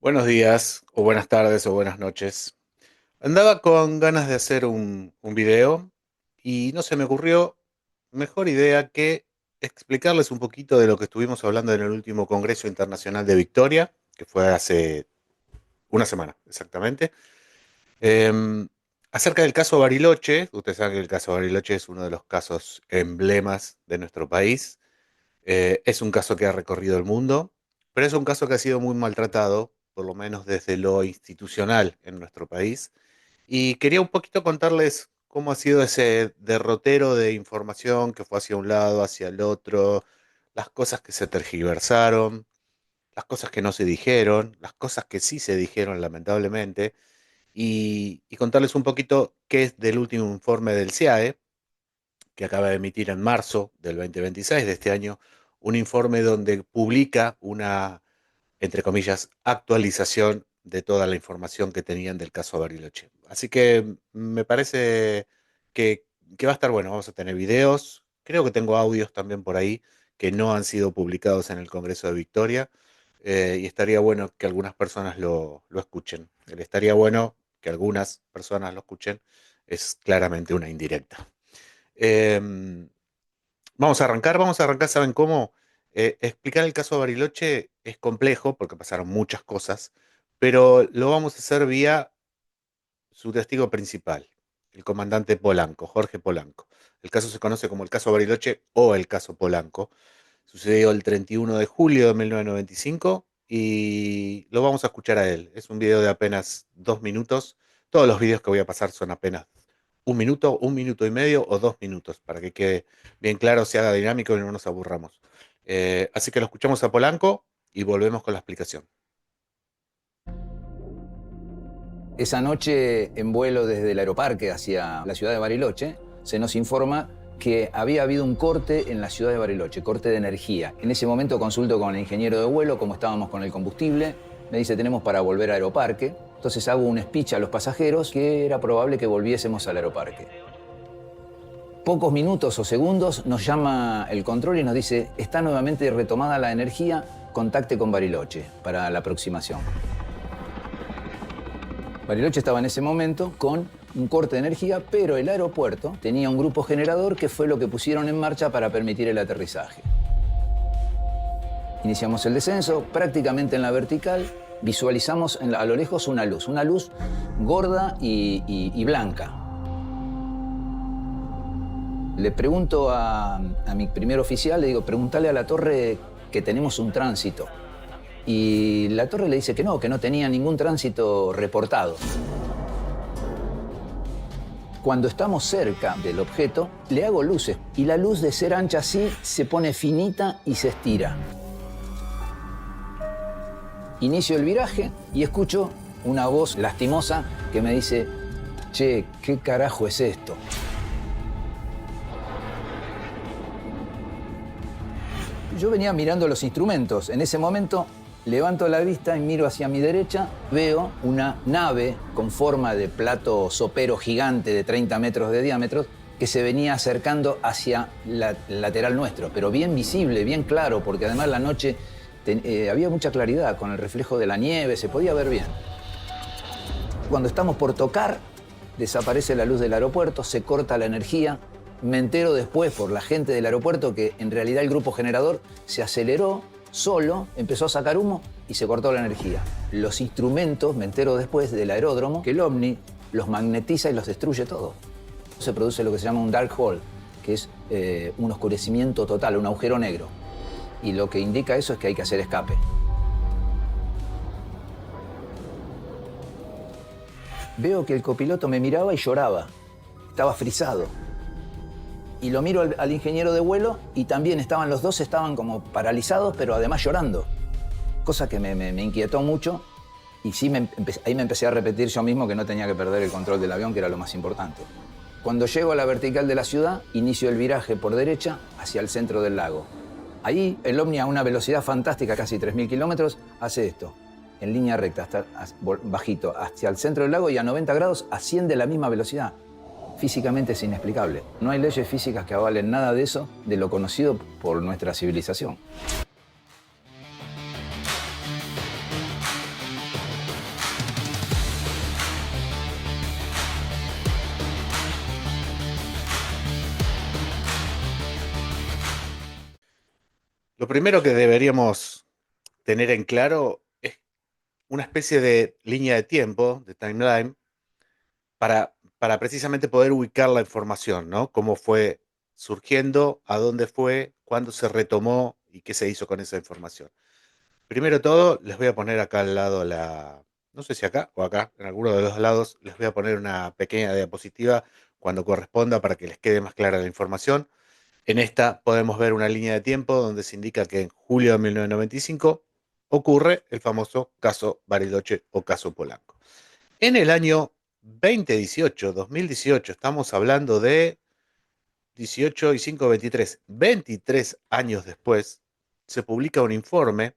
Buenos días, o buenas tardes, o buenas noches. Andaba con ganas de hacer un video y no se me ocurrió mejor idea que explicarles un poquito de lo que estuvimos hablando en el último Congreso Internacional de Victoria, que fue hace una semana exactamente. Em, Acerca del caso Bariloche. Ustedes saben que el caso Bariloche es uno de los casos emblemas de nuestro país. Es un caso que ha recorrido el mundo, pero es un caso que ha sido muy maltratado, por lo menos desde lo institucional en nuestro país. Y quería un poquito contarles cómo ha sido ese derrotero de información que fue hacia un lado, hacia el otro, las cosas que se tergiversaron, las cosas que no se dijeron, las cosas que sí se dijeron lamentablemente, y contarles un poquito qué es del último informe del CIAE, que acaba de emitir en marzo del 2026 de este año, un informe donde publica una, entre comillas, actualización de toda la información que tenían del caso Bariloche. Así que me parece que, que va a estar bueno. Vamos a tener videos, creo que tengo audios también por ahí que no han sido publicados en el Congreso de Victoria, y estaría bueno que algunas personas lo escuchen. El estaría bueno que algunas personas lo escuchen es claramente una indirecta. Eh, vamos a arrancar, ¿saben cómo? Explicar el caso de Bariloche es complejo porque pasaron muchas cosas, pero lo vamos a hacer vía su testigo principal, el comandante Polanco, Jorge Polanco. El caso se conoce como el caso Bariloche o el caso Polanco. Sucedió el 31 de julio de 1995 y lo vamos a escuchar a él. Es un video de apenas 2 minutos. Todos los videos que voy a pasar son apenas un minuto y medio o 2 minutos, para que quede bien claro, se haga dinámico y no nos aburramos. Así que lo escuchamos a Polanco y volvemos con la explicación. Esa noche, en vuelo desde el aeroparque hacia la ciudad de Bariloche, se nos informa que había habido un corte en la ciudad de Bariloche, corte de energía. En ese momento consulto con el ingeniero de vuelo cómo estábamos con el combustible. Me dice, tenemos para volver a aeroparque. Entonces hago un speech a los pasajeros que era probable que volviésemos al aeroparque. Pocos minutos o segundos nos llama el control y nos dice, está nuevamente retomada la energía, contacte con Bariloche para la aproximación. Bariloche estaba en ese momento con un corte de energía, pero el aeropuerto tenía un grupo generador que fue lo que pusieron en marcha para permitir el aterrizaje. Iniciamos el descenso, prácticamente en la vertical, visualizamos a lo lejos una luz gorda y blanca. Le pregunto a mi primer oficial, le digo, pregúntale a la torre que tenemos un tránsito. Y la torre le dice que no tenía ningún tránsito reportado. Cuando estamos cerca del objeto, le hago luces y la luz, de ser ancha así, se pone finita y se estira. Inicio el viraje y escucho una voz lastimosa que me dice, che, ¿qué carajo es esto? Yo venía mirando los instrumentos. En ese momento levanto la vista y miro hacia mi derecha. Veo una nave con forma de plato sopero gigante de 30 metros de diámetro que se venía acercando hacia el lateral nuestro, pero bien visible, bien claro, porque además la noche había mucha claridad con el reflejo de la nieve, se podía ver bien. Cuando estamos por tocar, desaparece la luz del aeropuerto, se corta la energía. Me entero después por la gente del aeropuerto que en realidad el grupo generador se aceleró solo, empezó a sacar humo y se cortó la energía. Los instrumentos, me entero después del aeródromo, que el ovni los magnetiza y los destruye todo. Se produce lo que se llama un dark hole, que es un oscurecimiento total, un agujero negro. Y lo que indica eso es que hay que hacer escape. Veo que el copiloto me miraba y lloraba. Estaba frisado. Y lo miro al ingeniero de vuelo y también los dos estaban como paralizados, pero además llorando. Cosa que me inquietó mucho y sí ahí me empecé a repetir yo mismo que no tenía que perder el control del avión, que era lo más importante. Cuando llego a la vertical de la ciudad, inicio el viraje por derecha hacia el centro del lago. Ahí el ovni a una velocidad fantástica, casi 3.000 kilómetros, hace esto. En línea recta, bajito, hacia el centro del lago y a 90 grados asciende a la misma velocidad. Físicamente es inexplicable. No hay leyes físicas que avalen nada de eso, de lo conocido por nuestra civilización. Lo primero que deberíamos tener en claro es una especie de línea de tiempo, de timeline, para precisamente poder ubicar la información, ¿no? Cómo fue surgiendo, a dónde fue, cuándo se retomó y qué se hizo con esa información. Primero de todo, les voy a poner acá al lado no sé si acá o acá, en alguno de los lados, les voy a poner una pequeña diapositiva cuando corresponda para que les quede más clara la información. En esta podemos ver una línea de tiempo donde se indica que en julio de 1995 ocurre el famoso caso Bariloche o caso Polanco. En el año 2018, estamos hablando de 18 y 5, 23, 23 años después, se publica un informe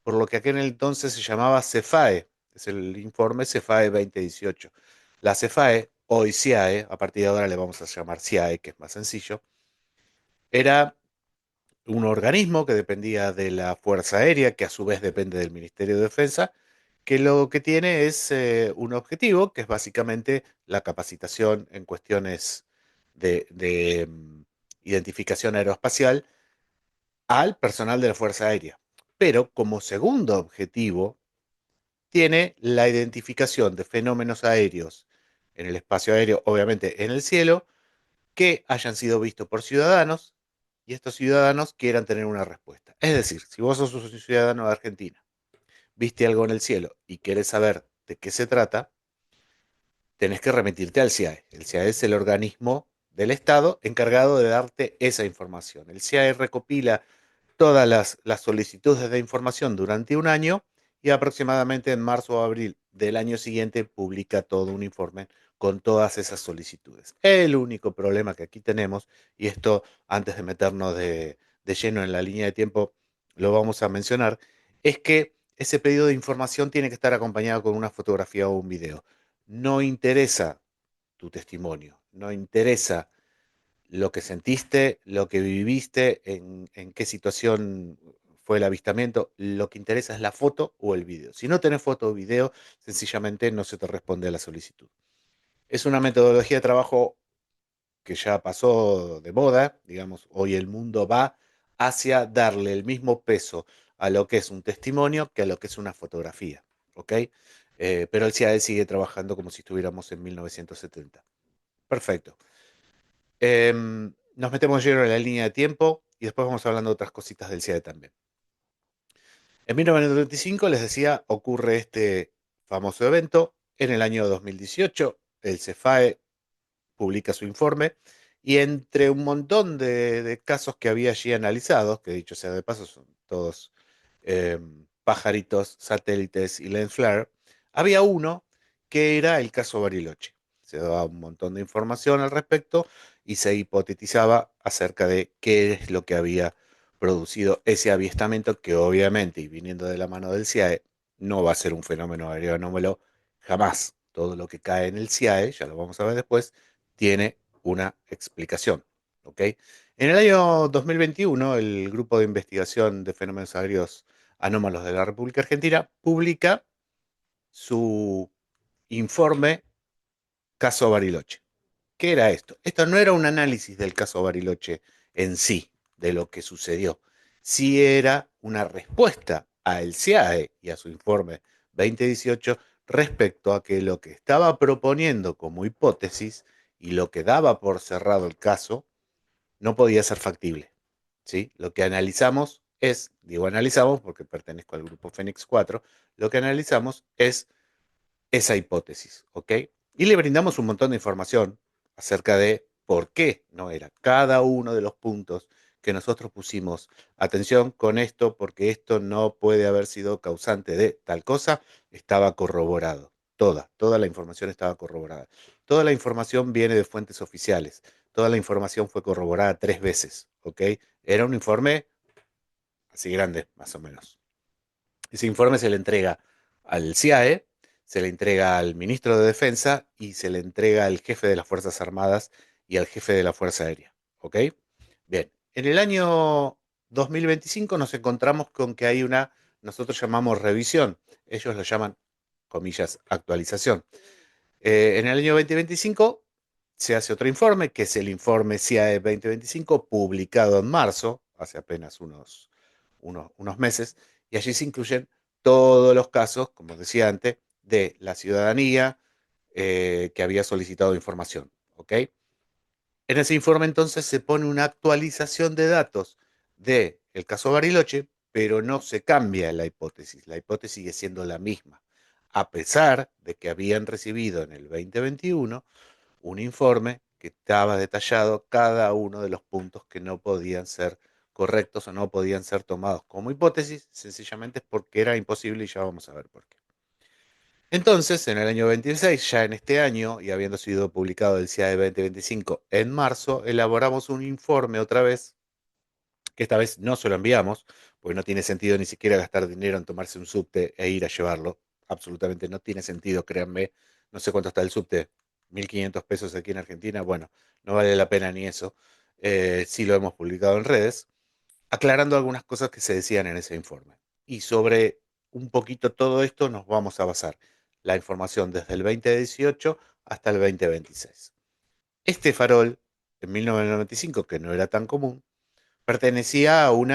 por lo que aquel entonces se llamaba CEFAE, es el informe CEFAE 2018. La CEFAE, hoy CIAE, a partir de ahora le vamos a llamar CIAE, que es más sencillo, era un organismo que dependía de la Fuerza Aérea, que a su vez depende del Ministerio de Defensa, que lo que tiene es un objetivo, que es básicamente la capacitación en cuestiones de identificación aeroespacial al personal de la Fuerza Aérea. Pero como segundo objetivo, tiene la identificación de fenómenos aéreos en el espacio aéreo, obviamente en el cielo, que hayan sido vistos por ciudadanos y estos ciudadanos quieran tener una respuesta. Es decir, si vos sos un ciudadano de Argentina, viste algo en el cielo y querés saber de qué se trata, tenés que remitirte al CIAE. El CIAE es el organismo del Estado encargado de darte esa información. El CIAE recopila todas las solicitudes de información durante un año y aproximadamente en marzo o abril del año siguiente publica todo un informe con todas esas solicitudes. El único problema que aquí tenemos, y esto antes de meternos de lleno en la línea de tiempo lo vamos a mencionar, es que ese pedido de información tiene que estar acompañado con una fotografía o un video. No interesa tu testimonio, no interesa lo que sentiste, lo que viviste, en qué situación fue el avistamiento. Lo que interesa es la foto o el video. Si no tenés foto o video, sencillamente no se te responde a la solicitud. Es una metodología de trabajo que ya pasó de moda, digamos, hoy el mundo va hacia darle el mismo peso a lo que es un testimonio que a lo que es una fotografía, ¿ok? Pero el CIAE sigue trabajando como si estuviéramos en 1970. Perfecto. Nos metemos lleno en la línea de tiempo y después vamos hablando de otras cositas del CIAE también. En 1995, les decía, ocurre este famoso evento. En el año 2018, el CEFAE publica su informe y entre un montón de casos que había allí analizados, que dicho sea de paso son todos pajaritos, satélites y lens flare, había uno que era el caso Bariloche. Se daba un montón de información al respecto y se hipotetizaba acerca de qué es lo que había producido ese avistamiento que obviamente, y viniendo de la mano del CIAE, no va a ser un fenómeno aéreo anómalo jamás. Todo lo que cae en el CIAE, ya lo vamos a ver después, tiene una explicación. ¿Ok? En el año 2021, el Grupo de Investigación de Fenómenos Aéreos Anómalos de la República Argentina publica su informe Caso Bariloche. ¿Qué era esto? Esto no era un análisis del caso Bariloche en sí, de lo que sucedió. Sí era una respuesta al CIAE y a su informe 2018 respecto a que lo que estaba proponiendo como hipótesis y lo que daba por cerrado el caso no podía ser factible. ¿Sí? Lo que analizamos es, digo analizamos porque pertenezco al grupo Fénix 4, lo que analizamos es esa hipótesis, ¿ok? Y le brindamos un montón de información acerca de por qué no era cada uno de los puntos que nosotros pusimos. Atención con esto, porque esto no puede haber sido causante de tal cosa, estaba corroborado. Toda la información estaba corroborada. Toda la información viene de fuentes oficiales. Toda la información fue corroborada 3 veces, ¿ok? Era un informe así grande, más o menos. Ese informe se le entrega al CIAE, se le entrega al ministro de Defensa y se le entrega al jefe de las Fuerzas Armadas y al jefe de la Fuerza Aérea. ¿Ok? Bien, en el año 2025 nos encontramos con que hay una, nosotros llamamos revisión, ellos lo llaman, comillas, actualización. En el año 2025 se hace otro informe, que es el informe CIAE 2025, publicado en marzo, hace apenas unos meses, y allí se incluyen todos los casos, como decía antes, de la ciudadanía que había solicitado información. ¿Ok? En ese informe entonces se pone una actualización de datos del caso Bariloche, pero no se cambia la hipótesis. La hipótesis sigue siendo la misma, a pesar de que habían recibido en el 2021 un informe que estaba detallado cada uno de los puntos que no podían ser correctos o no podían ser tomados como hipótesis, sencillamente porque era imposible y ya vamos a ver por qué. Entonces, en el año 26, ya en este año, y habiendo sido publicado el CIAE 2025 en marzo, elaboramos un informe otra vez, que esta vez no se lo enviamos, porque no tiene sentido ni siquiera gastar dinero en tomarse un subte e ir a llevarlo. Absolutamente no tiene sentido, créanme. No sé cuánto está el subte, 1.500 pesos aquí en Argentina. Bueno, no vale la pena ni eso. Sí lo hemos publicado en redes, aclarando algunas cosas que se decían en ese informe. Y sobre un poquito todo esto nos vamos a basar la información desde el 2018 hasta el 2026. Este farol, en 1995, que no era tan común, pertenecía a un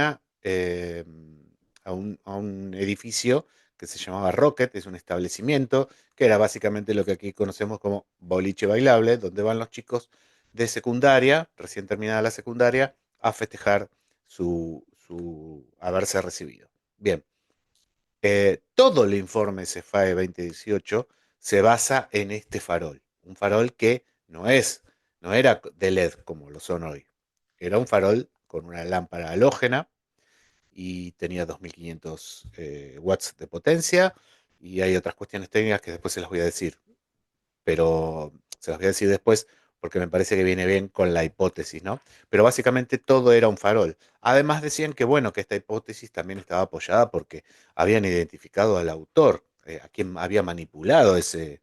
edificio que se llamaba Rocket, es un establecimiento que era básicamente lo que aquí conocemos como boliche bailable, donde van los chicos de secundaria, recién terminada la secundaria, a festejar su haberse recibido. Bien, todo el informe CEFAE 2018 se basa en este farol, un farol que no era de LED como lo son hoy, era un farol con una lámpara halógena y tenía 2500 watts de potencia y hay otras cuestiones técnicas que después se las voy a decir, pero se las voy a decir después porque me parece que viene bien con la hipótesis, ¿no? Pero básicamente todo era un farol. Además decían que bueno, que esta hipótesis también estaba apoyada porque habían identificado al autor, a quien había manipulado ese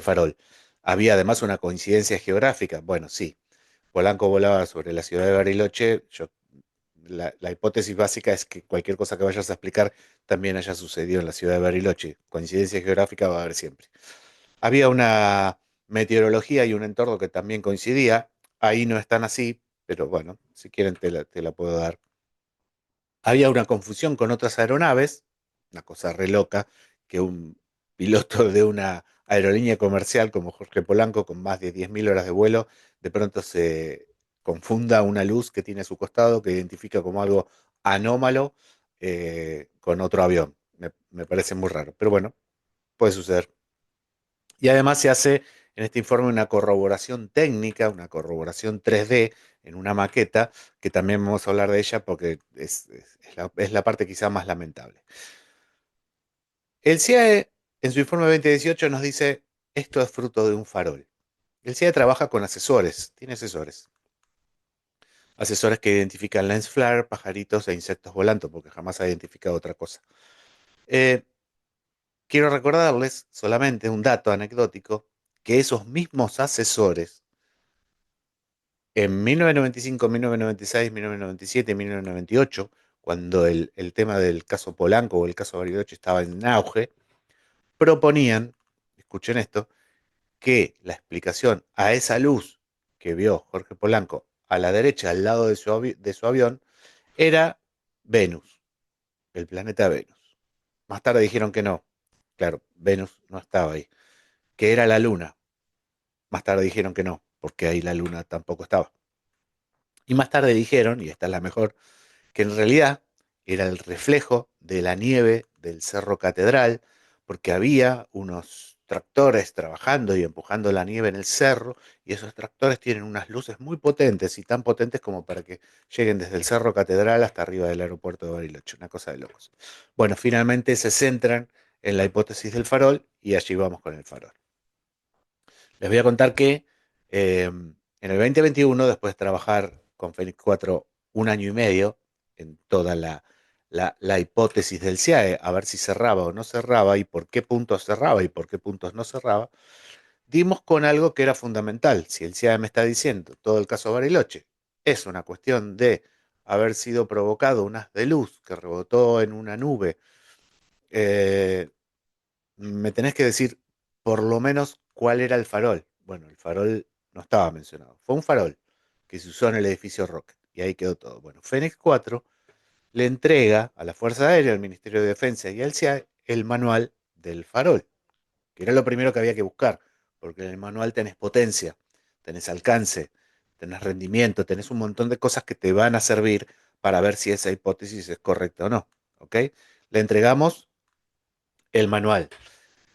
farol. Había además una coincidencia geográfica. Bueno, sí, Polanco volaba sobre la ciudad de Bariloche. La hipótesis básica es que cualquier cosa que vayas a explicar también haya sucedido en la ciudad de Bariloche. Coincidencia geográfica va a haber siempre. Había una meteorología y un entorno que también coincidía. Ahí no es tan así, pero bueno, si quieren te la puedo dar. Había una confusión con otras aeronaves, una cosa re loca, que un piloto de una aerolínea comercial como Jorge Polanco, con más de 10.000 horas de vuelo, de pronto se confunda una luz que tiene a su costado, que identifica como algo anómalo con otro avión. Me parece muy raro, pero bueno, puede suceder. Y además se hace en este informe una corroboración técnica, una corroboración 3D en una maqueta, que también vamos a hablar de ella porque es la parte quizá más lamentable. El CIAE, en su informe 2018, nos dice, esto es fruto de un farol. El CIAE trabaja con asesores, tiene asesores. Asesores que identifican lens flare, pajaritos e insectos volando, porque jamás ha identificado otra cosa. Eh, Quiero recordarles solamente un dato anecdótico, que esos mismos asesores en 1995, 1996, 1997, 1998, cuando el tema del caso Polanco o el caso Bariloche estaba en auge, proponían, escuchen esto, que la explicación a esa luz que vio Jorge Polanco a la derecha, al lado de de su avión, era Venus, el planeta Venus. Más tarde dijeron que no. Claro, Venus no estaba ahí. Que era la Luna. Más tarde dijeron que no, porque ahí la Luna tampoco estaba. Y más tarde dijeron, y esta es la mejor, que en realidad era el reflejo de la nieve del Cerro Catedral, porque había unos tractores trabajando y empujando la nieve en el cerro, y esos tractores tienen unas luces muy potentes, y tan potentes como para que lleguen desde el Cerro Catedral hasta arriba del aeropuerto de Bariloche, una cosa de locos. Bueno, finalmente se centran en la hipótesis del farol, y allí vamos con el farol. Les voy a contar que en el 2021, después de trabajar con Fenix 4 un año y medio en toda la hipótesis del CIAE, a ver si cerraba o no cerraba y por qué puntos cerraba y por qué puntos no cerraba, dimos con algo que era fundamental. Si el CIAE me está diciendo todo el caso Bariloche es una cuestión de haber sido provocado un haz de luz que rebotó en una nube, eh, me tenés que decir por lo menos cuál era el farol. Bueno, el farol no estaba mencionado. Fue un farol que se usó en el edificio Rocket y ahí quedó todo. Bueno, Fénix 4 le entrega a la Fuerza Aérea, al Ministerio de Defensa y al CIA el manual del farol, que era lo primero que había que buscar, porque en el manual tenés potencia, tenés alcance, tenés rendimiento, tenés un montón de cosas que te van a servir para ver si esa hipótesis es correcta o no. ¿Ok? Le entregamos el manual.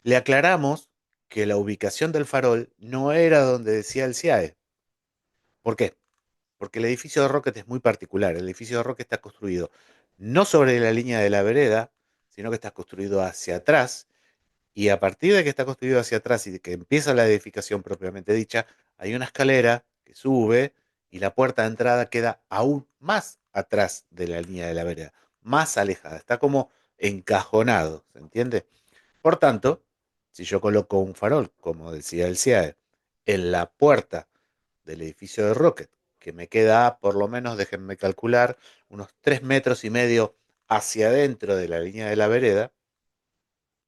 Le aclaramos que la ubicación del farol no era donde decía el CIAE. ¿Por qué? Porque el edificio de Rocket es muy particular. El edificio de Rocket está construido no sobre la línea de la vereda, sino que está construido hacia atrás. Y a partir de que está construido hacia atrás y de que empieza la edificación propiamente dicha, hay una escalera que sube y la puerta de entrada queda aún más atrás de la línea de la vereda, más alejada. Está como encajonado, ¿se entiende? Por tanto, si yo coloco un farol, como decía el CIAE, en la puerta del edificio de Rocket, que me queda por lo menos, déjenme calcular, unos 3,5 metros hacia adentro de la línea de la vereda,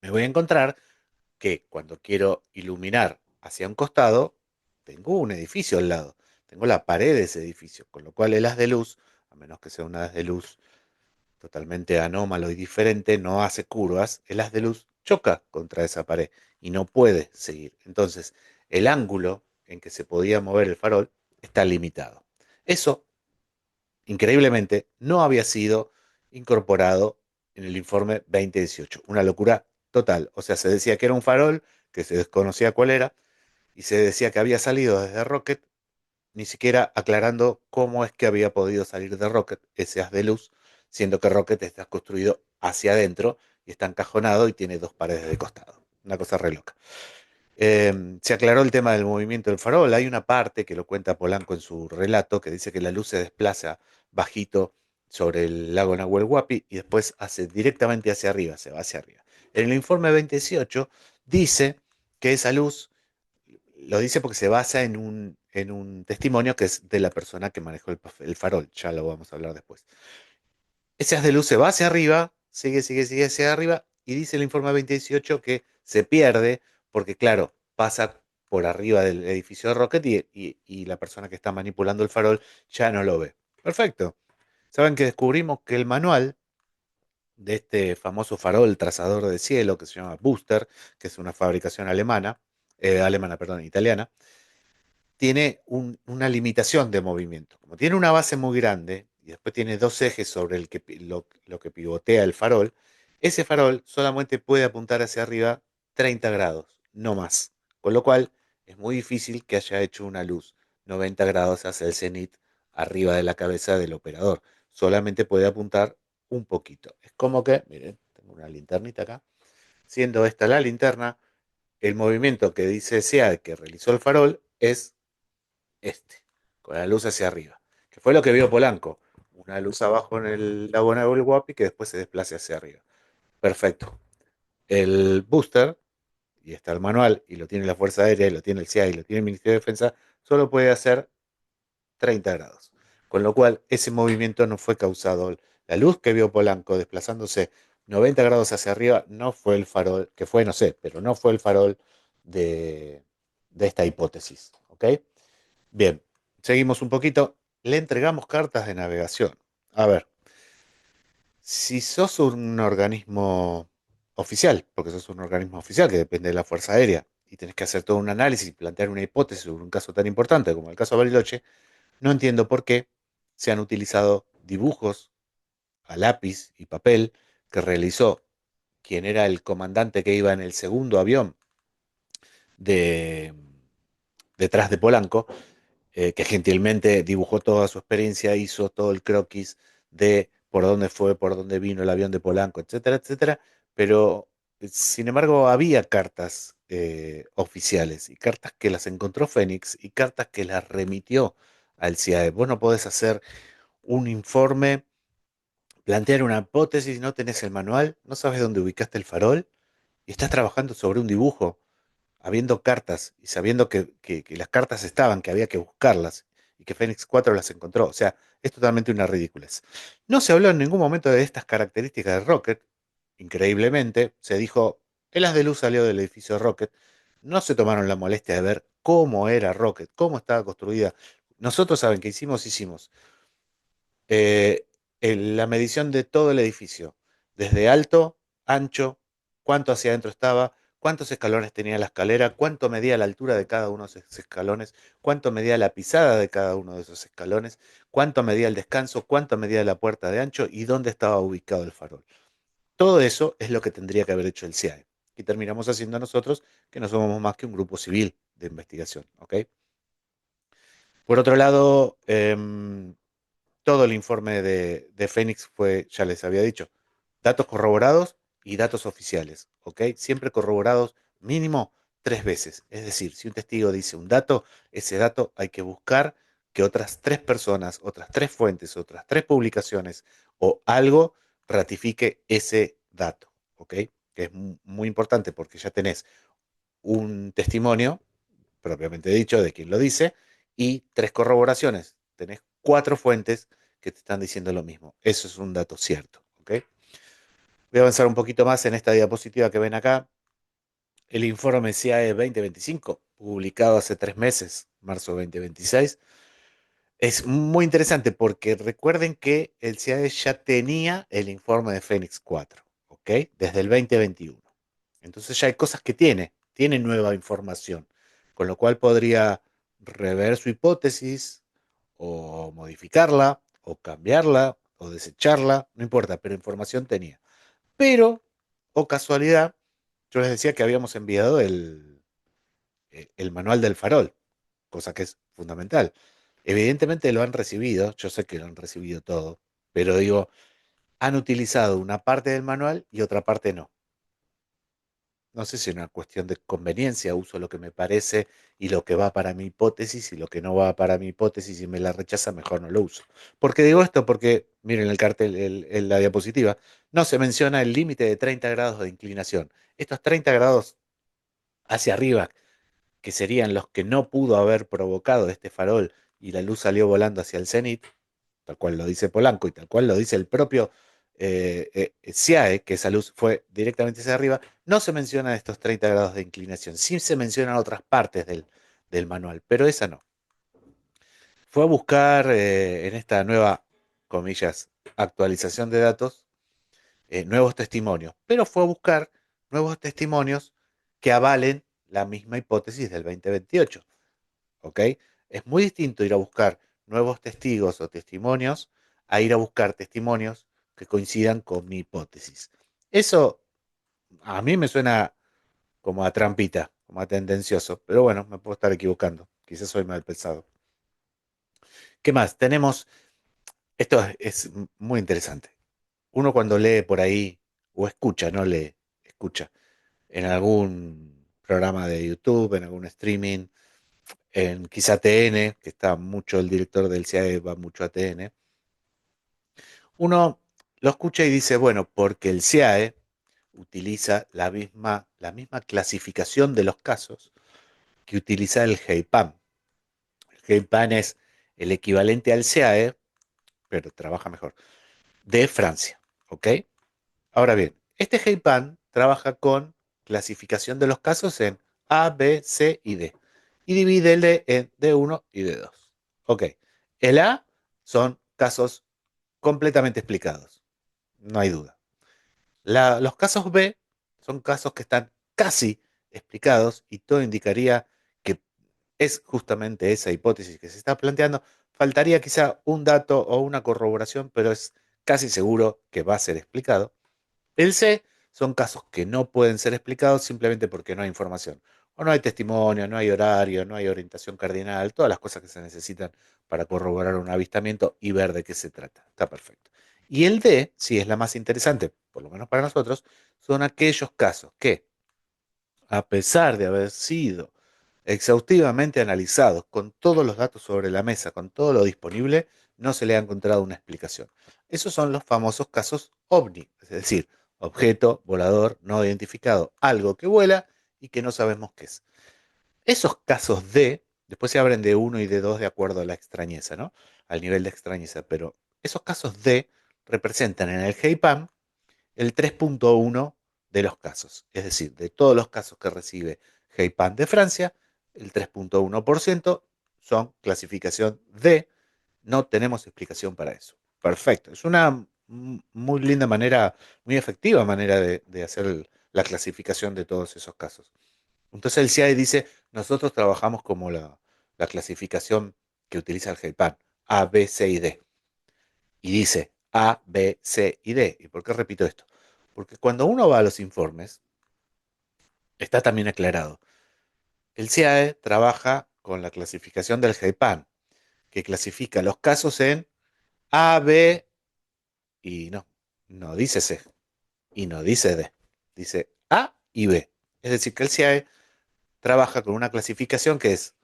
me voy a encontrar que cuando quiero iluminar hacia un costado, tengo un edificio al lado, tengo la pared de ese edificio, con lo cual el haz de luz, a menos que sea un haz de luz totalmente anómalo y diferente, no hace curvas, el haz de luz choca contra esa pared y no puede seguir. Entonces, el ángulo en que se podía mover el farol está limitado. Eso, increíblemente, no había sido incorporado en el informe 2018. Una locura total. O sea, se decía que era un farol, que se desconocía cuál era, y se decía que había salido desde Rocket, ni siquiera aclarando cómo es que había podido salir de Rocket ese haz de luz, siendo que Rocket está construido hacia adentro y está encajonado y tiene dos paredes de costado. Una cosa re loca. Se aclaró el tema del movimiento del farol. Hay una parte que lo cuenta Polanco en su relato que dice que la luz se desplaza bajito sobre el lago Nahuel Huapi y después hace directamente hacia arriba, se va hacia arriba. En el informe 2018 dice que esa luz lo dice porque se basa en un testimonio que es de la persona que manejó el farol. Ya lo vamos a hablar después. Ese haz de luz se va hacia arriba, sigue hacia arriba, y dice el informe 2018 que se pierde porque, claro, pasa por arriba del edificio de Rocket y la persona que está manipulando el farol ya no lo ve. Perfecto. Saben que descubrimos que el manual de este famoso farol trazador de cielo que se llama Booster, que es una fabricación alemana, perdón, italiana, tiene una limitación de movimiento. Como tiene una base muy grande y después tiene dos ejes sobre lo que pivotea el farol, ese farol solamente puede apuntar hacia arriba 30 grados, no más. Con lo cual es muy difícil que haya hecho una luz 90 grados hacia el cenit arriba de la cabeza del operador. Solamente puede apuntar un poquito. Es como que, miren, tengo una linternita acá, siendo esta la linterna, el movimiento que dice SEA que realizó el farol es este, con la luz hacia arriba, que fue lo que vio Polanco, una luz abajo en el lago Nahuel Huapi que después se desplaza hacia arriba. Perfecto. El booster, y está el manual, y lo tiene la Fuerza Aérea, y lo tiene el CIA, y lo tiene el Ministerio de Defensa, solo puede hacer 30 grados. Con lo cual, ese movimiento no fue causado. La luz que vio Polanco desplazándose 90 grados hacia arriba no fue el farol, que fue, no sé, pero no fue el farol de, de esta hipótesis. ¿Ok? Bien, seguimos un poquito. Le entregamos cartas de navegación. A ver, si sos un organismo oficial, porque sos un organismo oficial que depende de la Fuerza Aérea, y tenés que hacer todo un análisis y plantear una hipótesis sobre un caso tan importante como el caso de Bariloche, no entiendo por qué se han utilizado dibujos a lápiz y papel que realizó quien era el comandante que iba en el segundo avión de, detrás de Polanco, que gentilmente dibujó toda su experiencia, hizo todo el croquis de por dónde fue, por dónde vino el avión de Polanco, etcétera, etcétera, pero sin embargo había cartas oficiales y cartas que las encontró Fénix y cartas que las remitió al CIAE. Vos no podés hacer un informe, plantear una hipótesis, no tenés el manual, no sabes dónde ubicaste el farol y estás trabajando sobre un dibujo habiendo cartas y sabiendo que las cartas estaban, que había que buscarlas y que Fénix 4 las encontró. O sea, es totalmente una ridiculez. No se habló en ningún momento de estas características de Rocket. Increíblemente, se dijo, el haz de luz salió del edificio de Rocket. No se tomaron la molestia de ver cómo era Rocket, cómo estaba construida. Nosotros, ¿saben qué hicimos? Hicimos La medición de todo el edificio, desde alto, ancho, cuánto hacia adentro estaba, cuántos escalones tenía la escalera, cuánto medía la altura de cada uno de esos escalones, cuánto medía la pisada de cada uno de esos escalones, cuánto medía el descanso, cuánto medía la puerta de ancho y dónde estaba ubicado el farol. Todo eso es lo que tendría que haber hecho el CIAE. Y terminamos haciendo nosotros, que no somos más que un grupo civil de investigación. ¿Ok? Por otro lado, todo el informe de Fénix fue, ya les había dicho, datos corroborados y datos oficiales, ¿ok? Siempre corroborados mínimo 3 veces. Es decir, si un testigo dice un dato, ese dato hay que buscar que otras 3 personas, otras 3 fuentes, otras 3 publicaciones o algo ratifique ese dato, ¿ok? Que es muy importante porque ya tenés un testimonio propiamente dicho, de quien lo dice, y 3 corroboraciones. Tenés 4 fuentes que te están diciendo lo mismo. Eso es un dato cierto. ¿Ok? Voy a avanzar un poquito más en esta diapositiva que ven acá. El informe CIAE 2025, publicado hace 3 meses, marzo 2026, es muy interesante porque recuerden que el CIAE ya tenía el informe de Fénix 4, ¿ok? Desde el 2021. Entonces ya hay cosas que tiene nueva información, con lo cual podría rever su hipótesis o modificarla o cambiarla o desecharla, no importa, pero información tenía. Pero, o casualidad, yo les decía que habíamos enviado el manual del farol, cosa que es fundamental. Evidentemente lo han recibido, yo sé que lo han recibido todo, pero digo, han utilizado una parte del manual y otra parte no. No sé si es una cuestión de conveniencia, uso lo que me parece y lo que va para mi hipótesis y lo que no va para mi hipótesis y me la rechaza, mejor no lo uso. ¿Por qué digo esto? Porque, miren el cartel, en la diapositiva, no se menciona el límite de 30 grados de inclinación. Estos 30 grados hacia arriba, que serían los que no pudo haber provocado este farol y la luz salió volando hacia el cenit, tal cual lo dice Polanco y tal cual lo dice el propio CIAE, que esa luz fue directamente hacia arriba, no se mencionan estos 30 grados de inclinación, sí se mencionan otras partes del manual, pero esa no. Fue a buscar en esta nueva, comillas, actualización de datos, nuevos testimonios, pero fue a buscar nuevos testimonios que avalen la misma hipótesis del 2028. ¿Ok? Es muy distinto ir a buscar nuevos testigos o testimonios a ir a buscar testimonios que coincidan con mi hipótesis. Eso a mí me suena como a trampita, como a tendencioso, pero bueno, me puedo estar equivocando. Quizás soy mal pensado. ¿Qué más? Tenemos, esto es muy interesante. Uno cuando lee por ahí, o escucha, no lee, escucha, en algún programa de YouTube, en algún streaming, en quizá TN, que está mucho, el director del CIAE va mucho a TN, uno lo escucha y dice, bueno, porque el CIAE utiliza la misma clasificación de los casos que utiliza el GEIPAM. El GEIPAM es el equivalente al CIAE, pero trabaja mejor, de Francia. ¿Ok? Ahora bien, este GEIPAM trabaja con clasificación de los casos en A, B, C y D. Y divide el D en D1 y D2. Ok. El A son casos completamente explicados. No hay duda. Los casos B son casos que están casi explicados y todo indicaría que es justamente esa hipótesis que se está planteando. Faltaría quizá un dato o una corroboración, pero es casi seguro que va a ser explicado. El C son casos que no pueden ser explicados simplemente porque no hay información. O no hay testimonio, no hay horario, no hay orientación cardinal, todas las cosas que se necesitan para corroborar un avistamiento y ver de qué se trata. Está perfecto. Y el D, si es la más interesante, por lo menos para nosotros, son aquellos casos que, a pesar de haber sido exhaustivamente analizados, con todos los datos sobre la mesa, con todo lo disponible, no se le ha encontrado una explicación. Esos son los famosos casos OVNI, es decir, objeto volador no identificado, algo que vuela y que no sabemos qué es. Esos casos D, después se abren de uno y de 2 de acuerdo a la extrañeza, ¿no? Al nivel de extrañeza, pero esos casos D representan en el GEIPAM el 3.1 de los casos. Es decir, de todos los casos que recibe GEIPAM de Francia, el 3.1% son clasificación D. No tenemos explicación para eso. Perfecto. Es una muy linda manera, muy efectiva manera de hacer la clasificación de todos esos casos. Entonces el CIAE dice, nosotros trabajamos como la clasificación que utiliza el GEIPAN, A, B, C y D. Y dice A, B, C y D. ¿Y por qué repito esto? Porque cuando uno va a los informes, está también aclarado. El CIAE trabaja con la clasificación del GEIPAN, que clasifica los casos en A, B y no dice C y no dice D, dice A y B. Es decir, que el CIAE trabaja con una clasificación que es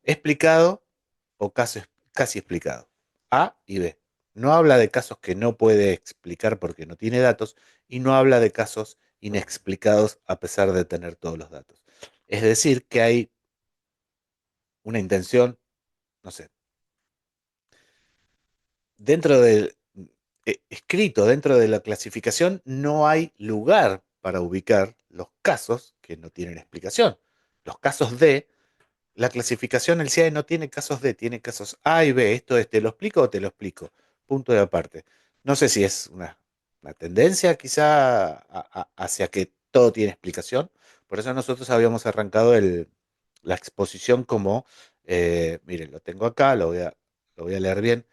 explicado o casi explicado. A y B. No habla de casos que no puede explicar porque no tiene datos y no habla de casos inexplicados a pesar de tener todos los datos. Es decir, que hay una intención, no sé, dentro del escrito, dentro de la clasificación, no hay lugar para ubicar los casos que no tienen explicación. Los casos D, la clasificación, el CIAE no tiene casos D, tiene casos A y B. Esto es, ¿te lo explico o te lo explico? Punto de aparte. No sé si es una tendencia quizá hacia que todo tiene explicación. Por eso nosotros habíamos arrancado la exposición como, miren, lo tengo acá, lo voy a leer bien.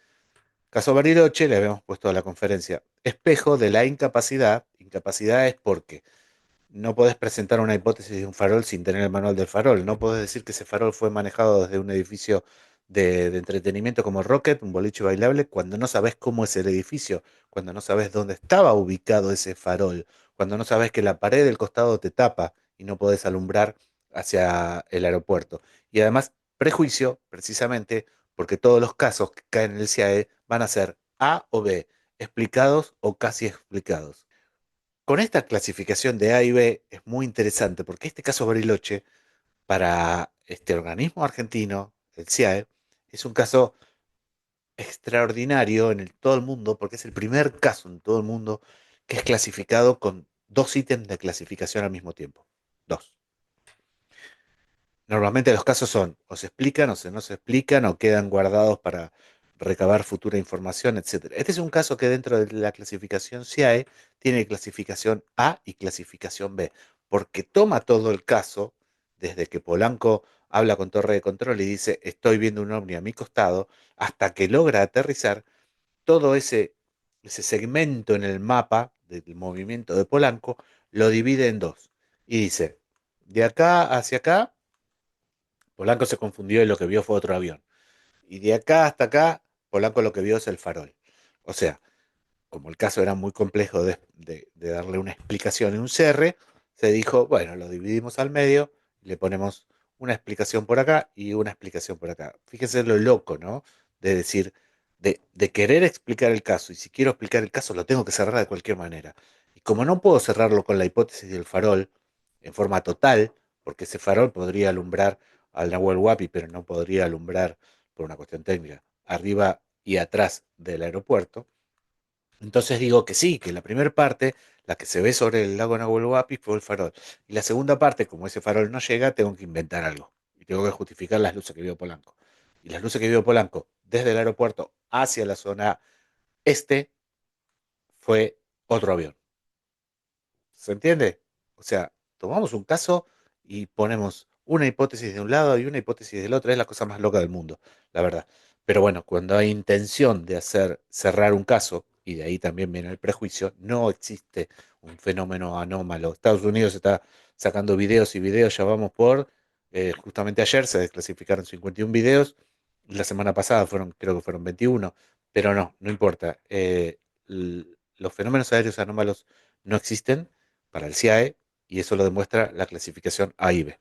Caso Bariloche, le habíamos puesto a la conferencia, espejo de la incapacidad. Incapacidad es porque no podés presentar una hipótesis de un farol sin tener el manual del farol. No podés decir que ese farol fue manejado desde un edificio de entretenimiento como Rocket, un boliche bailable, cuando no sabés cómo es el edificio, cuando no sabés dónde estaba ubicado ese farol, cuando no sabés que la pared del costado te tapa y no podés alumbrar hacia el aeropuerto. Y además, prejuicio, precisamente, porque todos los casos que caen en el CIAE van a ser A o B, explicados o casi explicados. Con esta clasificación de A y B es muy interesante porque este caso Bariloche, para este organismo argentino, el CIAE, es un caso extraordinario en todo el mundo porque es el primer caso en todo el mundo que es clasificado con dos ítems de clasificación al mismo tiempo. Dos. Normalmente los casos son o se explican o no se explican o quedan guardados para recabar futura información, etcétera. Este es un caso que dentro de la clasificación CIAE tiene clasificación A y clasificación B, porque toma todo el caso, desde que Polanco habla con torre de control y dice estoy viendo un ovni a mi costado, hasta que logra aterrizar todo ese segmento en el mapa del movimiento de Polanco, lo divide en dos. Y dice, de acá hacia acá, Polanco se confundió y lo que vio fue otro avión. Y de acá hasta acá, Polanco lo que vio es el farol. O sea, como el caso era muy complejo de darle una explicación en un cierre, se dijo, bueno, lo dividimos al medio, le ponemos una explicación por acá y una explicación por acá. Fíjense lo loco, ¿no? De decir, de querer explicar el caso, y si quiero explicar el caso, lo tengo que cerrar de cualquier manera. Y como no puedo cerrarlo con la hipótesis del farol en forma total, porque ese farol podría alumbrar al Nahuel Huapi, pero no podría alumbrar, por una cuestión técnica, arriba y atrás del aeropuerto, entonces digo que sí, que la primera parte, la que se ve sobre el lago Nahuel Huapi, fue el farol. Y la segunda parte, como ese farol no llega, tengo que inventar algo. Y tengo que justificar las luces que vio Polanco. Y las luces que vio Polanco desde el aeropuerto hacia la zona este fue otro avión. ¿Se entiende? O sea, tomamos un caso y ponemos una hipótesis de un lado y una hipótesis del otro. Es la cosa más loca del mundo, la verdad. Pero bueno, cuando hay intención de hacer cerrar un caso, y de ahí también viene el prejuicio, no existe un fenómeno anómalo. Estados Unidos está sacando videos y videos, ya vamos justamente ayer se desclasificaron 51 videos, la semana pasada creo que fueron 21, pero no importa. Los fenómenos aéreos anómalos no existen para el CIAE y eso lo demuestra la clasificación A y B.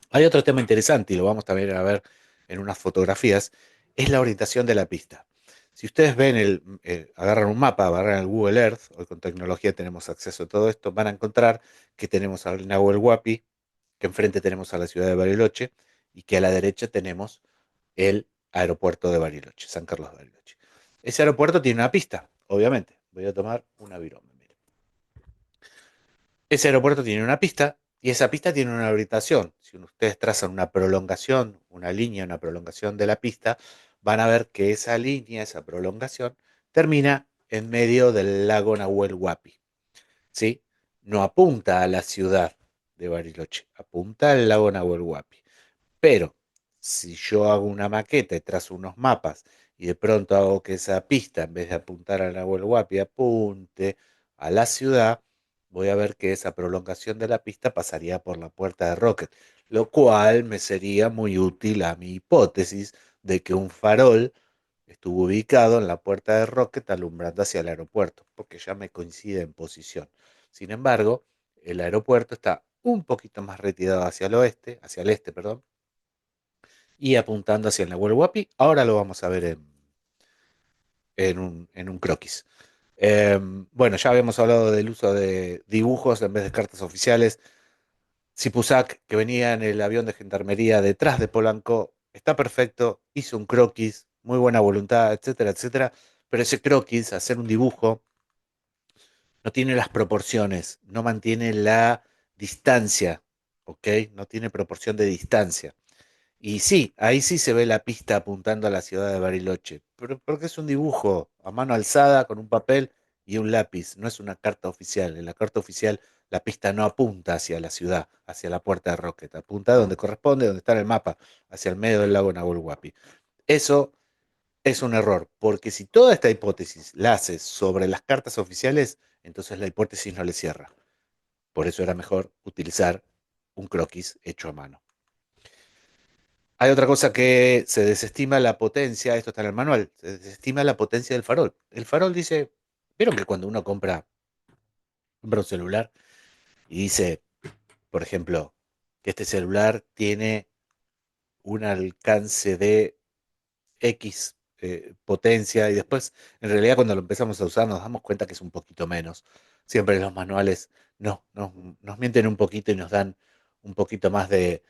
Hay otro tema interesante y lo vamos también a ver en unas fotografías, es la orientación de la pista. Si ustedes ven agarran un mapa, agarran el Google Earth, hoy con tecnología tenemos acceso a todo esto, van a encontrar que tenemos al Nahuel Huapi, que enfrente tenemos a la ciudad de Bariloche y que a la derecha tenemos el aeropuerto de Bariloche, San Carlos de Bariloche. Ese aeropuerto tiene una pista, obviamente. Voy a tomar una virome. Ese aeropuerto tiene una pista y esa pista tiene una orientación. Si ustedes trazan una prolongación, una línea, una prolongación de la pista, van a ver que esa línea, esa prolongación, termina en medio del lago Nahuel Huapi, ¿sí? No apunta a la ciudad de Bariloche, apunta al lago Nahuel Huapi. Pero si yo hago una maqueta y trazo unos mapas y de pronto hago que esa pista, en vez de apuntar al Nahuel Huapi, apunte a la ciudad, voy a ver que esa prolongación de la pista pasaría por la puerta de Rocket, lo cual me sería muy útil a mi hipótesis de que un farol estuvo ubicado en la puerta de Rocket alumbrando hacia el aeropuerto, porque ya me coincide en posición. Sin embargo, el aeropuerto está un poquito más retirado hacia el oeste, hacia el este, perdón, y apuntando hacia el Nahuel Huapi. Ahora lo vamos a ver en un croquis. Bueno, ya habíamos hablado del uso de dibujos en vez de cartas oficiales. Sipusac, que venía en el avión de gendarmería detrás de Polanco, está perfecto, hizo un croquis, muy buena voluntad, etcétera, etcétera. Pero ese croquis, hacer un dibujo, no tiene las proporciones, no mantiene la distancia, ¿ok? No tiene proporción de distancia. Y sí, ahí sí se ve la pista apuntando a la ciudad de Bariloche, pero porque es un dibujo a mano alzada con un papel y un lápiz, no es una carta oficial. En la carta oficial la pista no apunta hacia la ciudad, hacia la puerta de Rocket, apunta donde corresponde, donde está en el mapa, hacia el medio del lago Nahuel Huapi. Eso es un error, porque si toda esta hipótesis la haces sobre las cartas oficiales, entonces la hipótesis no le cierra. Por eso era mejor utilizar un croquis hecho a mano. Hay otra cosa que se desestima la potencia, esto está en el manual, se desestima la potencia del farol. El farol dice, vieron que cuando uno compra un celular y dice, por ejemplo, que este celular tiene un alcance de X potencia y después, en realidad, cuando lo empezamos a usar nos damos cuenta que es un poquito menos. Siempre los manuales nos mienten un poquito y nos dan un poquito más de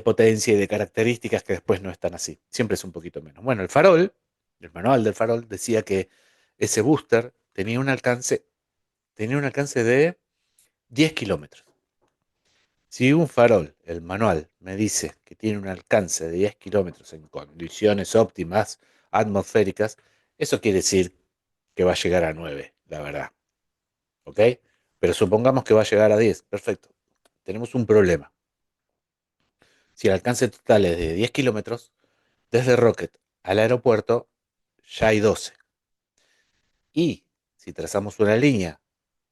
potencia y de características que después no están así. Siempre es un poquito menos. Bueno, el farol, el manual del farol decía que ese booster tenía un alcance de 10 kilómetros. Si un farol, el manual, me dice que tiene un alcance de 10 kilómetros en condiciones óptimas atmosféricas, eso quiere decir que va a llegar a 9, la verdad. ¿Ok? Pero supongamos que va a llegar a 10. Perfecto. Tenemos un problema. Si el alcance total es de 10 kilómetros, desde Rocket al aeropuerto ya hay 12. Y si trazamos una línea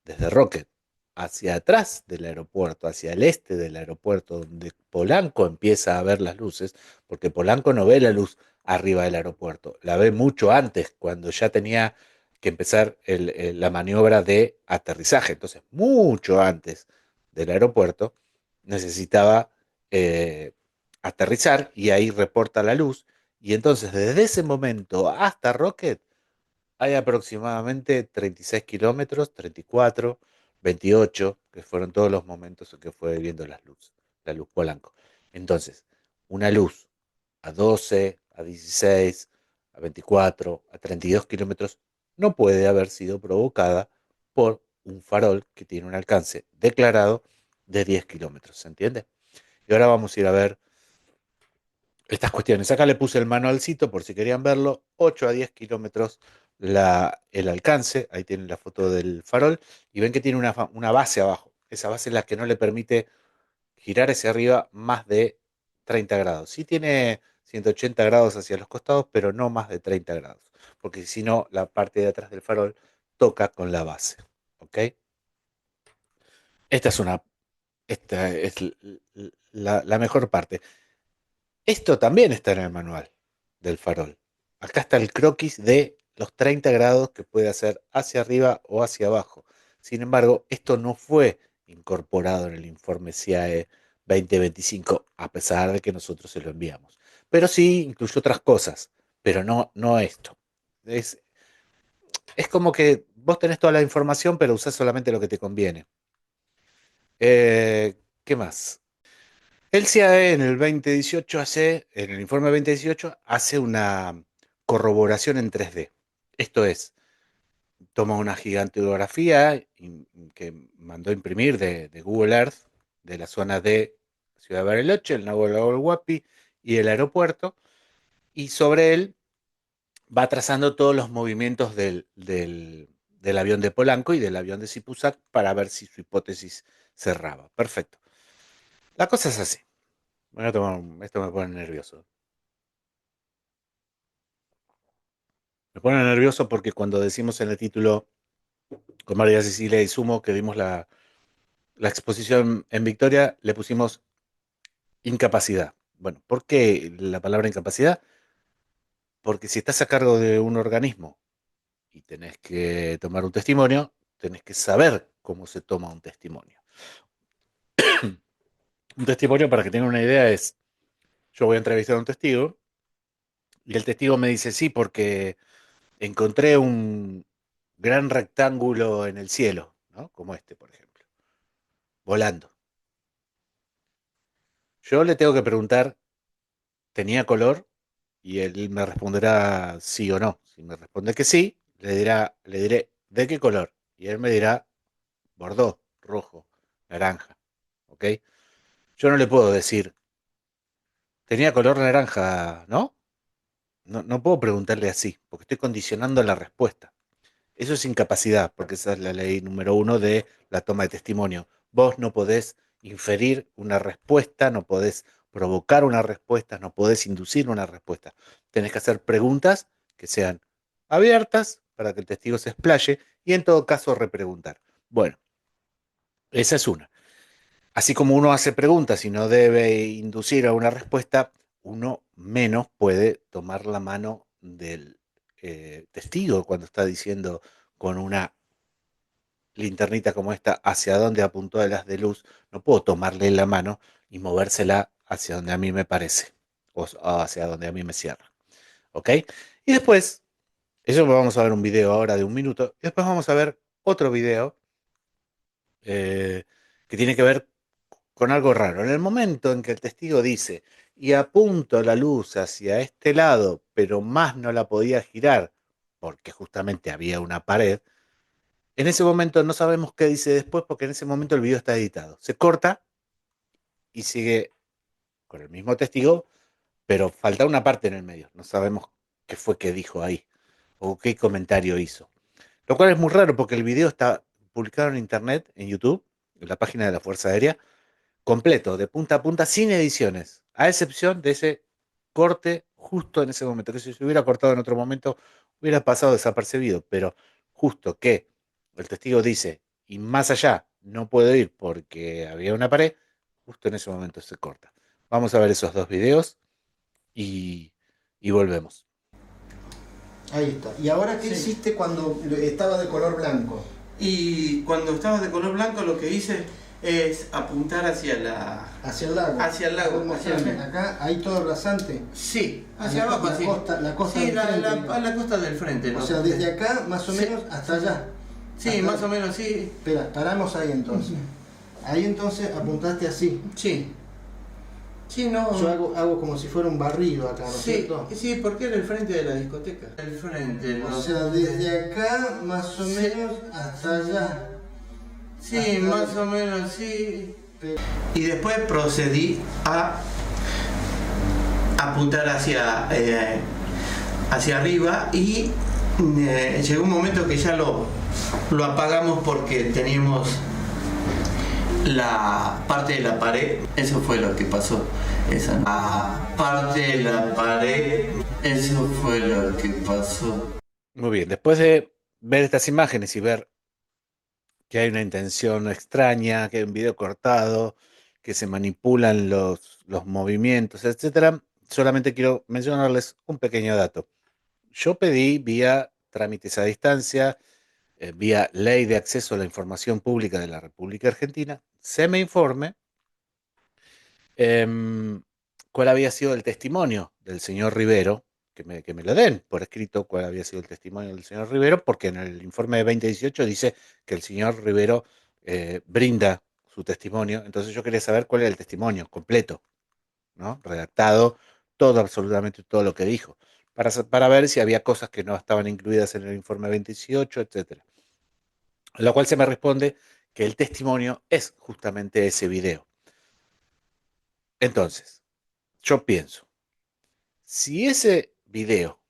desde Rocket hacia atrás del aeropuerto, hacia el este del aeropuerto, donde Polanco empieza a ver las luces, porque Polanco no ve la luz arriba del aeropuerto, la ve mucho antes, cuando ya tenía que empezar la maniobra de aterrizaje. Entonces, mucho antes del aeropuerto, necesitaba eh, aterrizar y ahí reporta la luz. Y entonces, desde ese momento hasta Rocket, hay aproximadamente 36 kilómetros, 34, 28, que fueron todos los momentos en que fue viendo las luces, la luz Polanco. Entonces, una luz a 12, a 16, a 24, a 32 kilómetros no puede haber sido provocada por un farol que tiene un alcance declarado de 10 kilómetros, ¿se entiende? Y ahora vamos a ir a ver estas cuestiones. Acá le puse el manualcito por si querían verlo, 8 a 10 kilómetros el alcance, ahí tienen la foto del farol, y ven que tiene una base abajo. Esa base es la que no le permite girar hacia arriba más de 30 grados. Sí tiene 180 grados hacia los costados, pero no más de 30 grados, porque si no, la parte de atrás del farol toca con la base. ¿Ok? Esta es una, esta es la mejor parte. Esto también está en el manual del farol. Acá está el croquis de los 30 grados que puede hacer hacia arriba o hacia abajo. Sin embargo, esto no fue incorporado en el informe CIAE 2025, a pesar de que nosotros se lo enviamos. Pero sí incluyó otras cosas, pero no esto. Es, es como que vos tenés toda la información, pero usás solamente lo que te conviene. ¿Qué más? El CIAE en el 2018 en el informe 2018, hace una corroboración en 3D. Esto es, toma una gigantografía que mandó imprimir de Google Earth de la zona de Ciudad de Bariloche, el Nahuel Huapi y el aeropuerto, y sobre él va trazando todos los movimientos del avión de Polanco y del avión de Sipuzak para ver si su hipótesis cerraba. Perfecto. La cosa es así. Voy a esto me pone nervioso. Me pone nervioso porque cuando decimos en el título con María Cecilia y Sumo que dimos la exposición en Victoria, le pusimos incapacidad. Bueno, ¿por qué la palabra incapacidad? Porque si estás a cargo de un organismo y tenés que tomar un testimonio, tenés que saber cómo se toma un testimonio. Un testimonio, para que tengan una idea, es, yo voy a entrevistar a un testigo y el testigo me dice, sí, porque encontré un gran rectángulo en el cielo, ¿no? Como este, por ejemplo, volando. Yo le tengo que preguntar, ¿tenía color? Y él me responderá sí o no. Si me responde que sí, le diré, ¿de qué color? Y él me dirá, bordó, rojo, naranja. ¿Ok? Yo no le puedo decir, tenía color naranja, ¿no? No, no puedo preguntarle así, porque estoy condicionando la respuesta. Eso es incapacidad, porque esa es la ley número uno de la toma de testimonio. Vos no podés inferir una respuesta, no podés provocar una respuesta, no podés inducir una respuesta. Tenés que hacer preguntas que sean abiertas para que el testigo se explaye y en todo caso repreguntar. Bueno, esa es una. Así como uno hace preguntas y no debe inducir a una respuesta, uno menos puede tomar la mano del testigo cuando está diciendo con una linternita como esta hacia dónde apuntó el haz de luz. No puedo tomarle la mano y movérsela hacia donde a mí me parece o hacia donde a mí me cierra. ¿Ok? Y después, eso vamos a ver un video ahora de un minuto, y después vamos a ver otro video eh, que tiene que ver con algo raro. En el momento en que el testigo dice, y apunto la luz hacia este lado, pero más no la podía girar, porque justamente había una pared, en ese momento no sabemos qué dice después, porque en ese momento el video está editado. Se corta y sigue con el mismo testigo, pero falta una parte en el medio. No sabemos qué fue que dijo ahí o qué comentario hizo. Lo cual es muy raro porque el video está publicado en internet, en YouTube, en la página de la Fuerza Aérea, completo, de punta a punta, sin ediciones, a excepción de ese corte justo en ese momento, que si se hubiera cortado en otro momento hubiera pasado desapercibido, pero justo que el testigo dice, y más allá no puedo ir porque había una pared, justo en ese momento se corta. Vamos a ver esos dos videos y, y volvemos. Ahí está. ¿Y ahora qué Sí. hiciste cuando estaba de color blanco? Y cuando estaba de color blanco lo que hice es apuntar Hacia el lago. Hacia el lago, Mostrame. hacia el- Acá, ahí todo rasante. Sí, A hacia la abajo, la sí. costa- la costa Sí, del frente, digamos. la costa del frente. O ¿no? sea, desde acá más o Sí. menos hasta allá. Sí, Hasta- más o menos, sí. Espera, paramos ahí entonces. Ahí entonces apuntaste así. Sí. Sí, no. Yo hago como si fuera un barrido acá, ¿no es Sí, cierto? sí, porque era el frente de la discoteca. El frente, O ¿no? sea, desde acá más o menos hasta allá. Sí, hasta más allá. o menos, sí. Pero- Y después procedí a apuntar hacia arriba y llegó un momento que ya lo apagamos porque teníamos la parte de la pared, eso fue lo que pasó. La parte de la pared, eso fue lo que pasó. Muy bien, después de ver estas imágenes y ver que hay una intención extraña, que hay un video cortado, que se manipulan los movimientos, etcétera, solamente quiero mencionarles un pequeño dato. Yo pedí vía trámites a distancia, vía Ley de Acceso a la Información Pública de la República Argentina, se me informe em, cuál había sido el testimonio del señor Rivero, que me lo den por escrito cuál había sido el testimonio del señor Rivero, porque en el informe de 2018 dice que el señor Rivero brinda su testimonio, entonces yo quería saber cuál era el testimonio completo, ¿no? Redactado, todo, absolutamente todo lo que dijo, para ver si había cosas que no estaban incluidas en el informe 2018, etcétera. A lo cual se me responde que el testimonio es justamente ese video. Entonces, yo pienso, si ese video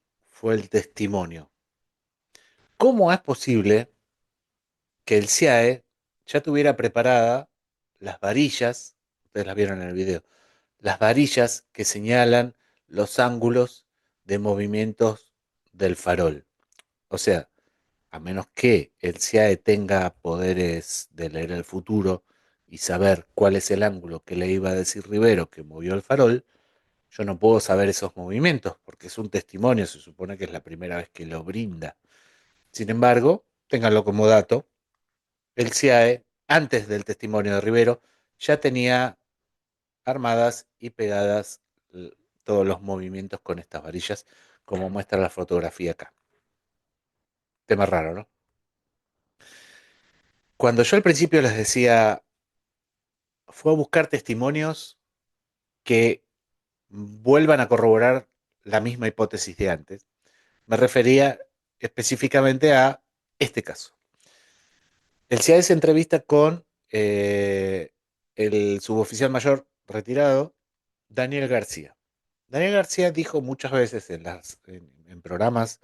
fue el testimonio. ¿Cómo es posible que el CIAE ya tuviera preparada las varillas, ustedes las vieron en el video, las varillas que señalan los ángulos de movimientos del farol? O sea, a menos que el CIAE tenga poderes de leer el futuro y saber cuál es el ángulo que le iba a decir Rivero que movió el farol, yo no puedo saber esos movimientos porque es un testimonio, se supone que es la primera vez que lo brinda. Sin embargo, ténganlo como dato, el CIAE, antes del testimonio de Rivero, ya tenía armadas y pegadas todos los movimientos con estas varillas, como muestra la fotografía acá. Tema raro, ¿no? Cuando yo al principio les decía, fue a buscar testimonios que vuelvan a corroborar la misma hipótesis de antes, me refería específicamente a este caso. El CIAE se entrevista con el suboficial mayor retirado, Daniel García. Daniel García dijo muchas veces en programas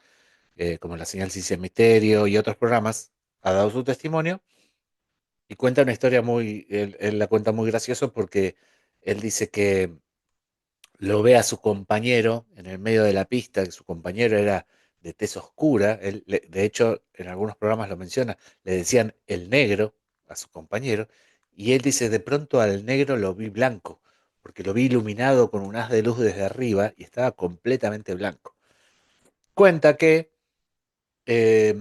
como La Señal Ciencia y Misterio y otros programas, ha dado su testimonio y cuenta una historia él la cuenta muy gracioso porque él dice que lo ve a su compañero en el medio de la pista, que su compañero era de tez oscura, de hecho en algunos programas lo menciona, le decían el negro a su compañero, y él dice, de pronto al negro lo vi blanco, porque lo vi iluminado con un haz de luz desde arriba y estaba completamente blanco. Cuenta que eh,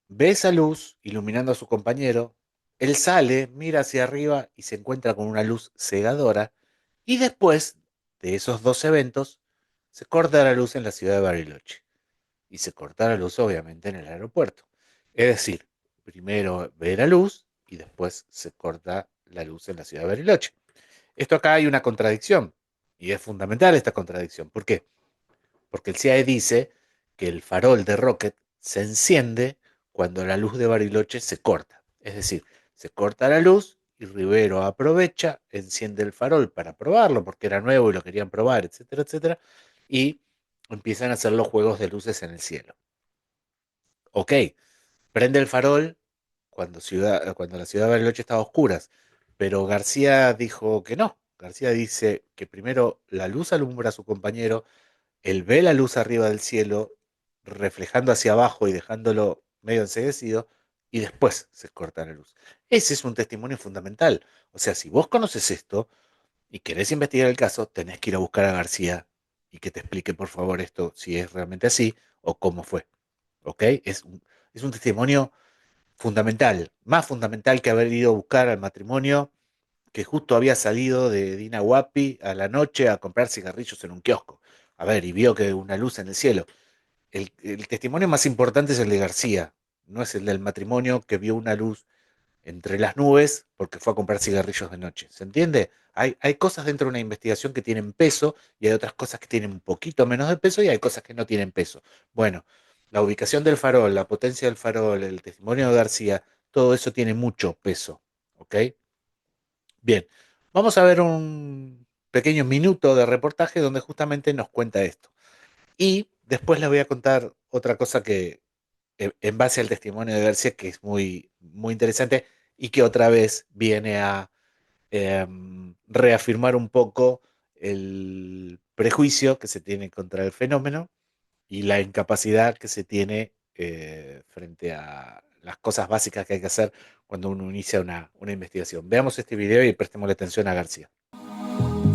ve esa luz iluminando a su compañero, él sale, mira hacia arriba y se encuentra con una luz cegadora, y después de esos dos eventos se corta la luz en la ciudad de Bariloche y se corta la luz obviamente en el aeropuerto. Es decir, primero ve la luz y después se corta la luz en la ciudad de Bariloche. Esto acá hay una contradicción y es fundamental esta contradicción. ¿Por qué? Porque el CIAE dice que el farol de Rocket se enciende cuando la luz de Bariloche se corta. Es decir, se corta la luz y Rivero aprovecha, enciende el farol para probarlo porque era nuevo y lo querían probar, etcétera, etcétera, y empiezan a hacer los juegos de luces en el cielo. Ok, prende el farol cuando la ciudad de Bariloche estaba a oscuras, pero García dijo que no. García dice que primero la luz alumbra a su compañero, él ve la luz arriba del cielo, reflejando hacia abajo y dejándolo medio enceguecido, y después se corta la luz. Ese es un testimonio fundamental. O sea, si vos conoces esto y querés investigar el caso, tenés que ir a buscar a García y que te explique, por favor, esto, si es realmente así o cómo fue. ¿Ok? Es un testimonio fundamental, más fundamental que haber ido a buscar al matrimonio que justo había salido de Dina Huapi a la noche a comprar cigarrillos en un kiosco. A ver, y vio que una luz en el cielo. El testimonio más importante es el de García, no es el del matrimonio que vio una luz entre las nubes porque fue a comprar cigarrillos de noche. ¿Se entiende? Hay cosas dentro de una investigación que tienen peso y hay otras cosas que tienen un poquito menos de peso y hay cosas que no tienen peso. Bueno, la ubicación del farol, la potencia del farol, el testimonio de García, todo eso tiene mucho peso. ¿Ok? Bien, vamos a ver un pequeño minuto de reportaje donde justamente nos cuenta esto. Y después les voy a contar otra cosa que, en base al testimonio de García, que es muy, muy interesante y que otra vez viene a reafirmar un poco el prejuicio que se tiene contra el fenómeno y la incapacidad que se tiene frente a las cosas básicas que hay que hacer cuando uno inicia una investigación. Veamos este video y prestemos atención a García.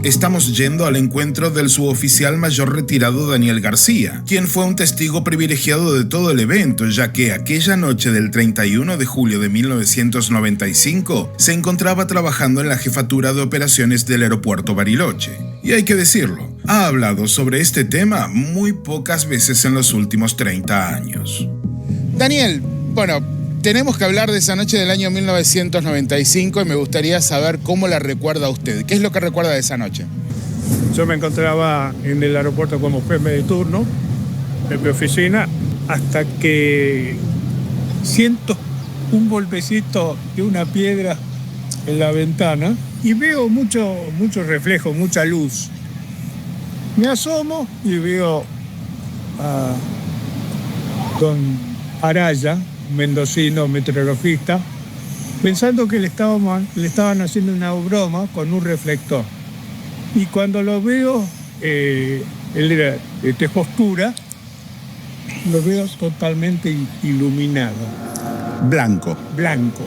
Estamos yendo al encuentro del suboficial mayor retirado Daniel García, quien fue un testigo privilegiado de todo el evento, ya que aquella noche del 31 de julio de 1995 se encontraba trabajando en la jefatura de operaciones del aeropuerto Bariloche. Y hay que decirlo, ha hablado sobre este tema muy pocas veces en los últimos 30 años. Daniel, bueno, tenemos que hablar de esa noche del año 1995 y me gustaría saber cómo la recuerda usted. ¿Qué es lo que recuerda de esa noche? Yo me encontraba en el aeropuerto como jefe de turno, en mi oficina, hasta que siento un golpecito de una piedra en la ventana y veo mucho reflejo, mucha luz. Me asomo y veo a don Araya, mendocino, meteorologista, pensando que le estaban haciendo una broma con un reflector. Y cuando lo veo, él era de tejostura, lo veo totalmente iluminado. Blanco. Blanco.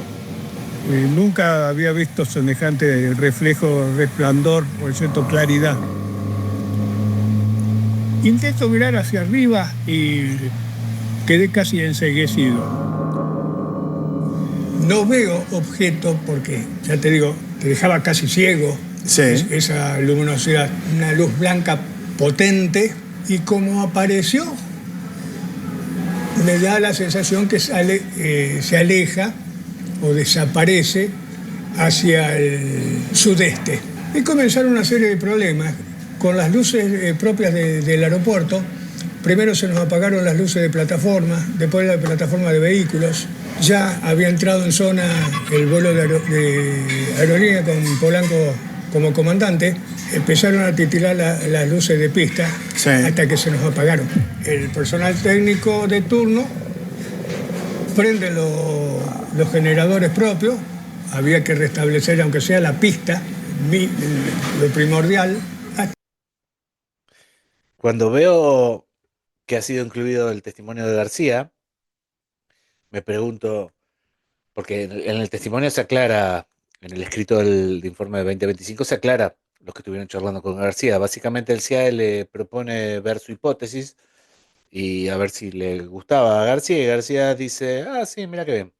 Nunca había visto semejante reflejo, resplandor, por cierto, claridad. Intento mirar hacia arriba y quedé casi enceguecido. No veo objetos porque, ya te digo, te dejaba casi ciego. Sí. Esa luminosidad, una luz blanca potente, y como apareció, me da la sensación que se aleja o desaparece hacia el sudeste. Y comenzaron una serie de problemas con las luces propias del aeropuerto. Primero se nos apagaron las luces de plataforma, después la plataforma de vehículos. Ya había entrado en zona el vuelo de aerolínea con Polanco como comandante. Empezaron a titilar las luces de pista, sí, hasta que se nos apagaron. El personal técnico de turno prende los generadores propios. Había que restablecer, aunque sea la pista, lo primordial. Cuando veo que ha sido incluido el testimonio de García, me pregunto, porque en el testimonio se aclara, en el escrito del informe de 2025 se aclara los que estuvieron charlando con García. Básicamente el CIAE le propone ver su hipótesis y a ver si le gustaba a García, y García dice, ah, sí, mira qué bien.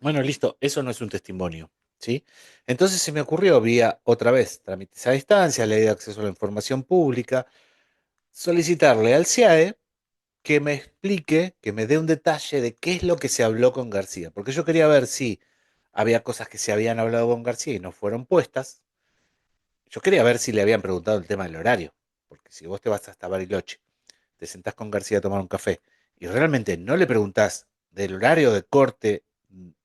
Bueno, listo, eso no es un testimonio, ¿sí? Entonces se me ocurrió, vía otra vez, trámites a distancia, ley de acceso a la información pública, solicitarle al CIAE que me explique, que me dé un detalle de qué es lo que se habló con García, porque yo quería ver si había cosas que se habían hablado con García y no fueron puestas. Yo quería ver si le habían preguntado el tema del horario, porque si vos te vas hasta Bariloche, te sentás con García a tomar un café y realmente no le preguntás del horario de corte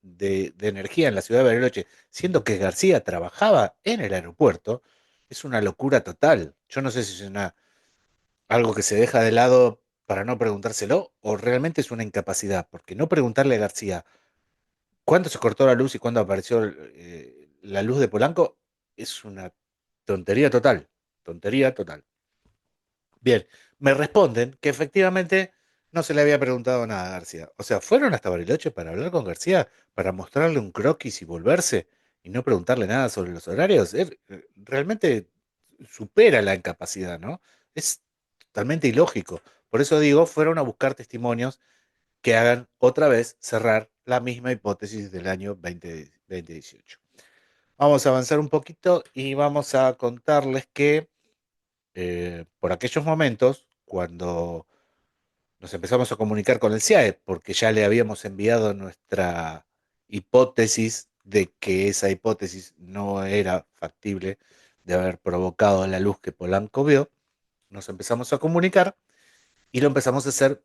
de energía en la ciudad de Bariloche, siendo que García trabajaba en el aeropuerto, es una locura total. Yo no sé si es algo que se deja de lado para no preguntárselo o realmente es una incapacidad, porque no preguntarle a García cuándo se cortó la luz y cuándo apareció la luz de Polanco es una tontería total, tontería total. Bien, me responden que efectivamente no se le había preguntado nada a García. O sea, fueron hasta Bariloche para hablar con García, para mostrarle un croquis y volverse y no preguntarle nada sobre los horarios. Realmente supera la incapacidad, ¿no? Es totalmente ilógico. Por eso digo, fueron a buscar testimonios que hagan otra vez cerrar la misma hipótesis del año 2018. Vamos a avanzar un poquito y vamos a contarles que por aquellos momentos, cuando nos empezamos a comunicar con el CIAE, porque ya le habíamos enviado nuestra hipótesis de que esa hipótesis no era factible de haber provocado la luz que Polanco vio, nos empezamos a comunicar y lo empezamos a hacer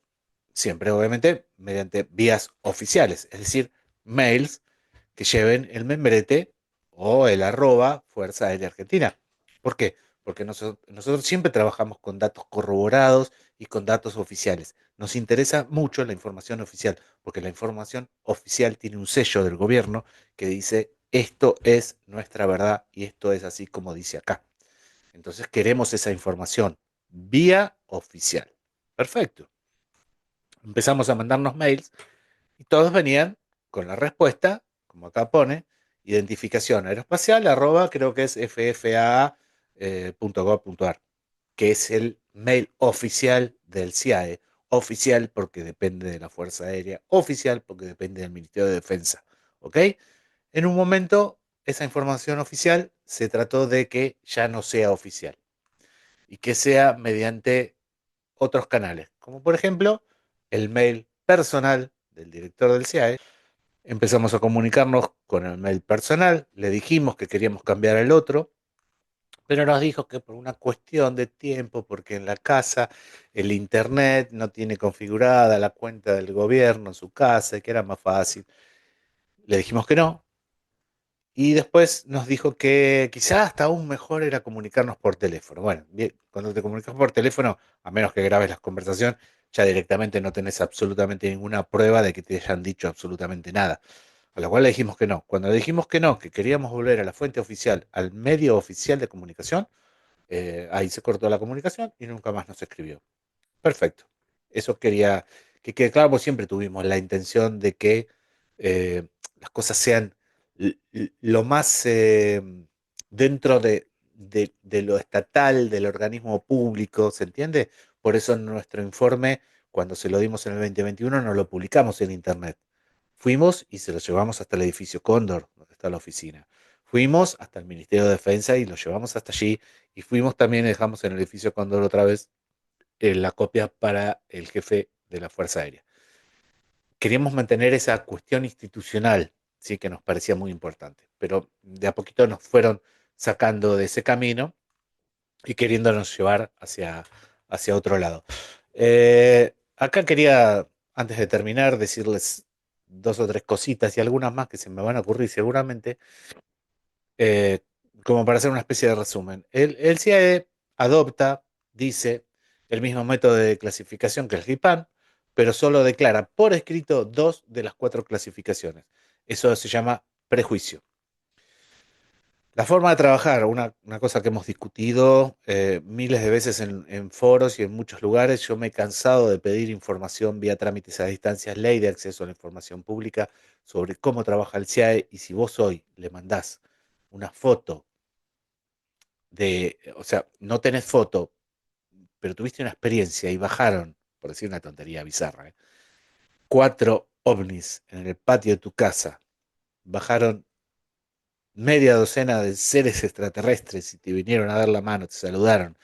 siempre, obviamente, mediante vías oficiales, es decir, mails que lleven el membrete o el arroba Fuerza Aérea Argentina. ¿Por qué? Porque nosotros siempre trabajamos con datos corroborados y con datos oficiales. Nos interesa mucho la información oficial, porque la información oficial tiene un sello del gobierno que dice esto es nuestra verdad y esto es así como dice acá. Entonces queremos esa información vía oficial. Perfecto. Empezamos a mandarnos mails y todos venían con la respuesta, como acá pone, identificación aeroespacial, arroba, creo que es ffaa.gov.ar, que es el mail oficial del CIAE, oficial porque depende de la Fuerza Aérea, oficial porque depende del Ministerio de Defensa, ¿ok? En un momento, esa información oficial se trató de que ya no sea oficial y que sea mediante otros canales, como por ejemplo el mail personal del director del CIAE. Empezamos a comunicarnos con el mail personal, le dijimos que queríamos cambiar el otro, pero nos dijo que por una cuestión de tiempo, porque en la casa el internet no tiene configurada la cuenta del gobierno en su casa, y que era más fácil. Le dijimos que no, y después nos dijo que quizá hasta aún mejor era comunicarnos por teléfono. Bueno, bien, cuando te comunicas por teléfono, a menos que grabes la conversación, ya directamente no tenés absolutamente ninguna prueba de que te hayan dicho absolutamente nada. A lo cual le dijimos que no. Cuando le dijimos que no, que queríamos volver a la fuente oficial, al medio oficial de comunicación, ahí se cortó la comunicación y nunca más nos escribió. Perfecto. Eso quería que quede claro, porque siempre tuvimos la intención de que las cosas sean lo más dentro de lo estatal, del organismo público, ¿se entiende? Por eso en nuestro informe, cuando se lo dimos en el 2021, no lo publicamos en internet. Fuimos y se lo llevamos hasta el edificio Cóndor, donde está la oficina. Fuimos hasta el Ministerio de Defensa y lo llevamos hasta allí. Y fuimos también, dejamos en el edificio Cóndor otra vez la copia para el jefe de la Fuerza Aérea. Queríamos mantener esa cuestión institucional, sí, que nos parecía muy importante, pero de a poquito nos fueron sacando de ese camino y queriéndonos llevar hacia otro lado. Acá quería, antes de terminar, decirles dos o tres cositas y algunas más que se me van a ocurrir seguramente, eh, como para hacer una especie de resumen. El CIE adopta, dice, el mismo método de clasificación que el GIPAN, pero solo declara por escrito dos de las cuatro clasificaciones. Eso se llama prejuicio. La forma de trabajar, una cosa que hemos discutido miles de veces en foros y en muchos lugares, yo me he cansado de pedir información vía trámites a distancia, ley de acceso a la información pública sobre cómo trabaja el CIAE y si vos hoy le mandás una foto o sea, no tenés foto, pero tuviste una experiencia y bajaron, por decir una tontería bizarra, cuatro ovnis en el patio de tu casa, bajaron media docena de seres extraterrestres y te vinieron a dar la mano, te saludaron,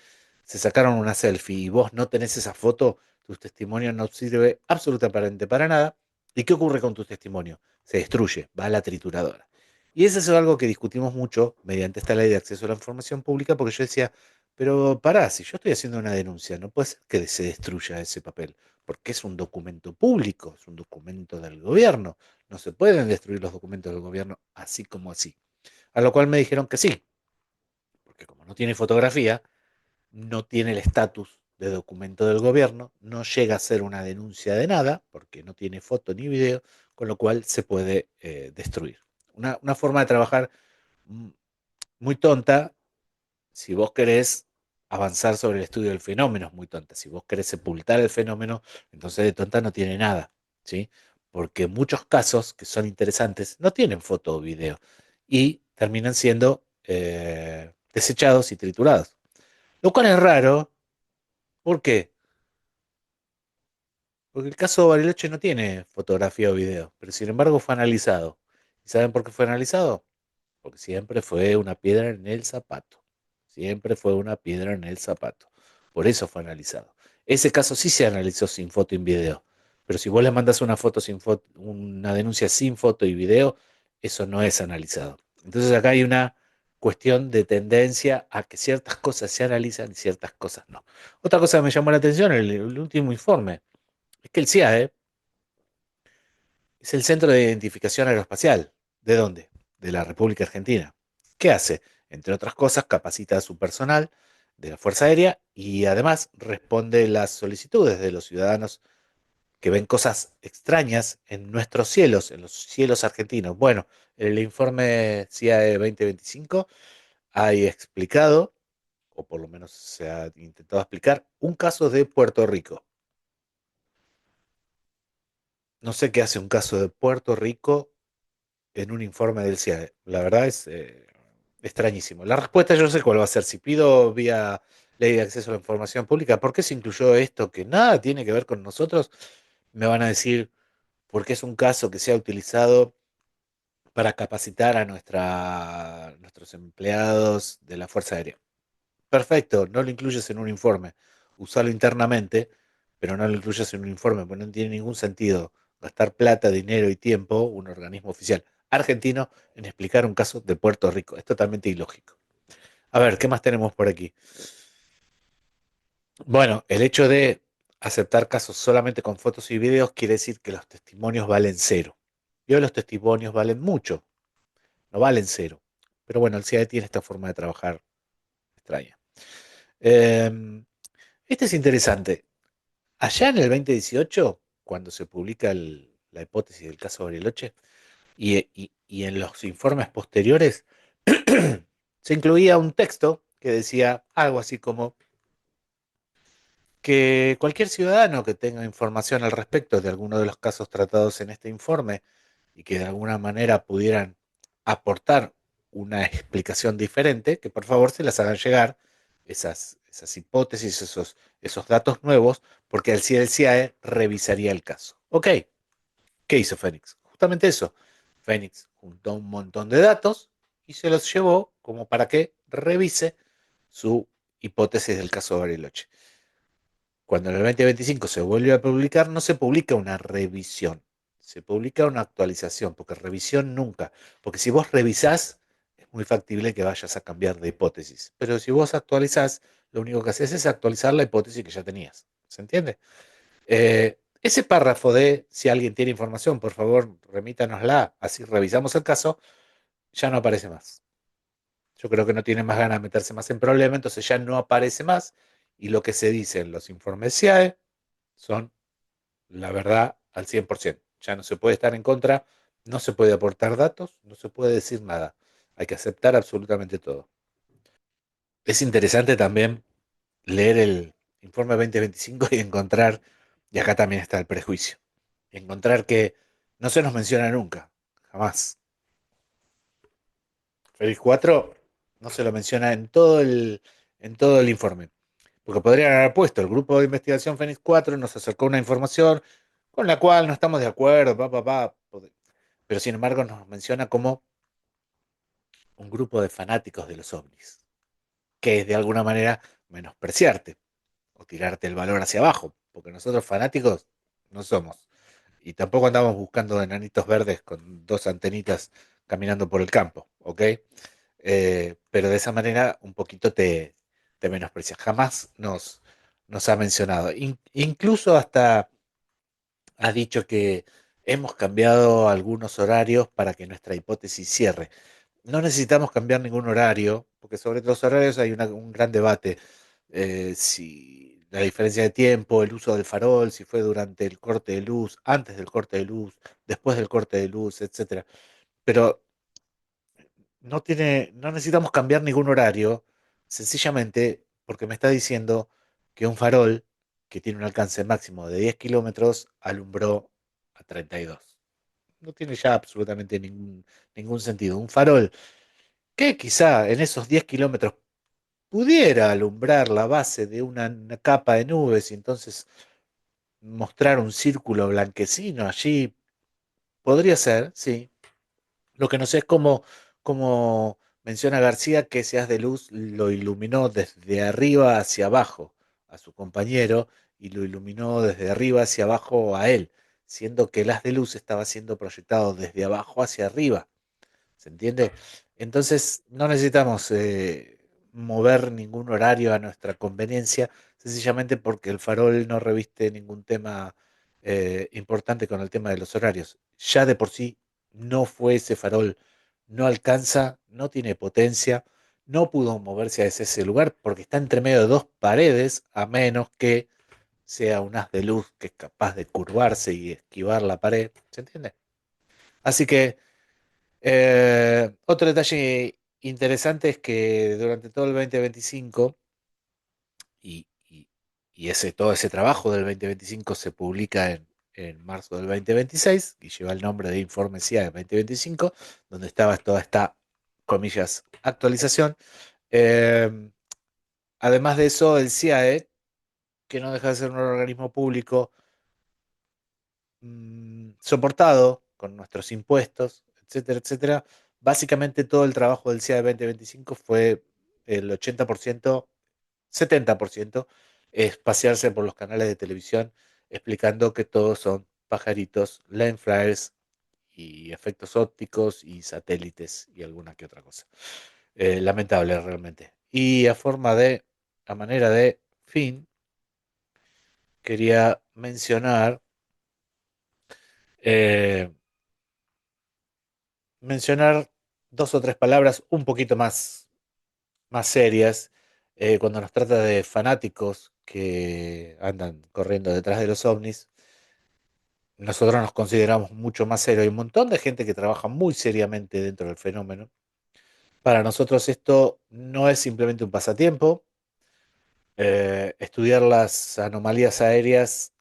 se sacaron una selfie y vos no tenés esa foto, tu testimonio no sirve absolutamente para nada. ¿Y qué ocurre con tu testimonio? Se destruye, va a la trituradora. Y eso es algo que discutimos mucho mediante esta ley de acceso a la información pública, porque yo decía, pero pará, si yo estoy haciendo una denuncia, no puede ser que se destruya ese papel, porque es un documento público, es un documento del gobierno. No se pueden destruir los documentos del gobierno así como así. A lo cual me dijeron que sí, porque como no tiene fotografía, no tiene el estatus de documento del gobierno, no llega a ser una denuncia de nada, porque no tiene foto ni video, con lo cual se puede destruir. Una forma de trabajar mm, muy tonta, si vos querés avanzar sobre el estudio del fenómeno, es muy tonta. Si vos querés sepultar el fenómeno, entonces de tonta no tiene nada, ¿sí? Porque muchos casos que son interesantes no tienen foto o video y terminan siendo desechados y triturados. Lo cual es raro, ¿por qué? Porque el caso Bariloche no tiene fotografía o video, pero sin embargo fue analizado. ¿Y saben por qué fue analizado? Porque siempre fue una piedra en el zapato. Siempre fue una piedra en el zapato. Por eso fue analizado. Ese caso sí se analizó sin foto y video. Pero si vos le mandas una foto sin foto, una denuncia sin foto y video, eso no es analizado. Entonces acá hay una cuestión de tendencia a que ciertas cosas se analizan y ciertas cosas no. Otra cosa que me llamó la atención, el último informe, es que el CIAE es el Centro de Identificación Aeroespacial. ¿De dónde? De la República Argentina. ¿Qué hace? Entre otras cosas, capacita a su personal de la Fuerza Aérea y además responde las solicitudes de los ciudadanos que ven cosas extrañas en nuestros cielos, en los cielos argentinos. Bueno, el informe CIAE 2025 ha explicado, o por lo menos se ha intentado explicar, un caso de Puerto Rico. No sé qué hace un caso de Puerto Rico en un informe del CIAE. La verdad es extrañísimo. La respuesta yo no sé cuál va a ser. Si pido vía ley de acceso a la información pública, ¿por qué se incluyó esto que nada tiene que ver con nosotros? Me van a decir, porque es un caso que se ha utilizado para capacitar a nuestros empleados de la Fuerza Aérea. Perfecto, no lo incluyes en un informe. Usalo internamente, pero no lo incluyes en un informe, porque no tiene ningún sentido gastar plata, dinero y tiempo, un organismo oficial argentino, en explicar un caso de Puerto Rico. Es totalmente ilógico. A ver, ¿qué más tenemos por aquí? Bueno, el hecho de aceptar casos solamente con fotos y videos quiere decir que los testimonios valen cero. Y hoy los testimonios valen mucho, no valen cero. Pero bueno, el CIAE tiene esta forma de trabajar extraña. Eh, este es interesante. Allá en el 2018, cuando se publica la hipótesis del caso Bariloche, y en los informes posteriores, se incluía un texto que decía algo así como que cualquier ciudadano que tenga información al respecto de alguno de los casos tratados en este informe y que de alguna manera pudieran aportar una explicación diferente, que por favor se las hagan llegar esas hipótesis, esos datos nuevos, porque así el CIAE revisaría el caso. Ok, ¿qué hizo Fénix? Justamente eso. Fénix juntó un montón de datos y se los llevó como para que revise su hipótesis del caso Bariloche. Cuando en el 2025 se vuelve a publicar, no se publica una revisión, se publica una actualización, porque revisión nunca, porque si vos revisás, es muy factible que vayas a cambiar de hipótesis, pero si vos actualizás, lo único que haces es actualizar la hipótesis que ya tenías, ¿se entiende? Ese párrafo de si alguien tiene información, por favor, remítanosla, así revisamos el caso, ya no aparece más. Yo creo que no tiene más ganas de meterse más en problemas, entonces ya no aparece más, y lo que se dice en los informes CIAE son la verdad al 100%. Ya no se puede estar en contra, no se puede aportar datos, no se puede decir nada. Hay que aceptar absolutamente todo. Es interesante también leer el informe 2025 y encontrar, y acá también está el prejuicio, y encontrar que no se nos menciona nunca, jamás. Félix 4 no se lo menciona en todo el informe. Porque podrían haber puesto el grupo de investigación Fénix 4 nos acercó una información con la cual no estamos de acuerdo, pero sin embargo nos menciona como un grupo de fanáticos de los ovnis, que es de alguna manera menospreciarte o tirarte el valor hacia abajo, porque nosotros fanáticos no somos. Y tampoco andamos buscando enanitos verdes con dos antenitas caminando por el campo, ¿ok? Pero de esa manera un poquito te menosprecia. Jamás nos ha mencionado. Incluso hasta ha dicho que hemos cambiado algunos horarios para que nuestra hipótesis cierre. No necesitamos cambiar ningún horario, porque sobre los horarios hay un gran debate. Si la diferencia de tiempo, el uso del farol, si fue durante el corte de luz, antes del corte de luz, después del corte de luz, etcétera. Pero no necesitamos cambiar ningún horario, sencillamente porque me está diciendo que un farol que tiene un alcance máximo de 10 kilómetros alumbró a 32. No tiene ya absolutamente ningún sentido. Un farol que quizá en esos 10 kilómetros pudiera alumbrar la base de una capa de nubes y entonces mostrar un círculo blanquecino allí, podría ser, sí. Lo que no sé es cómo menciona García que ese haz de luz lo iluminó desde arriba hacia abajo a su compañero y lo iluminó desde arriba hacia abajo a él, siendo que el haz de luz estaba siendo proyectado desde abajo hacia arriba. ¿Se entiende? Entonces no necesitamos mover ningún horario a nuestra conveniencia, sencillamente porque el farol no reviste ningún tema importante con el tema de los horarios. Ya de por sí no fue ese farol, no alcanza, no tiene potencia, no pudo moverse hacia ese lugar porque está entre medio de dos paredes, a menos que sea un haz de luz que es capaz de curvarse y esquivar la pared. ¿Se entiende? Así que otro detalle interesante es que durante todo el 2025 y, y- y todo ese trabajo del 2025 se publica en marzo del 2026 y lleva el nombre de Informe CIA de 2025, donde estaba toda esta, comillas, actualización. Eh, Además de eso, el CIAE, que no deja de ser un organismo público soportado con nuestros impuestos, etcétera, etcétera. Básicamente todo el trabajo del CIA de 2025 fue el 80%, 70% es pasearse por los canales de televisión explicando que todos son pajaritos, lens flares y efectos ópticos y satélites y alguna que otra cosa. Lamentable realmente. Y a manera de fin, quería eh, mencionar dos o tres palabras un poquito más serias cuando nos trata de fanáticos que andan corriendo detrás de los ovnis. Nosotros nos consideramos mucho más serios. Hay un montón de gente que trabaja muy seriamente dentro del fenómeno. Para nosotros esto no es simplemente un pasatiempo. Estudiar las anomalías aéreas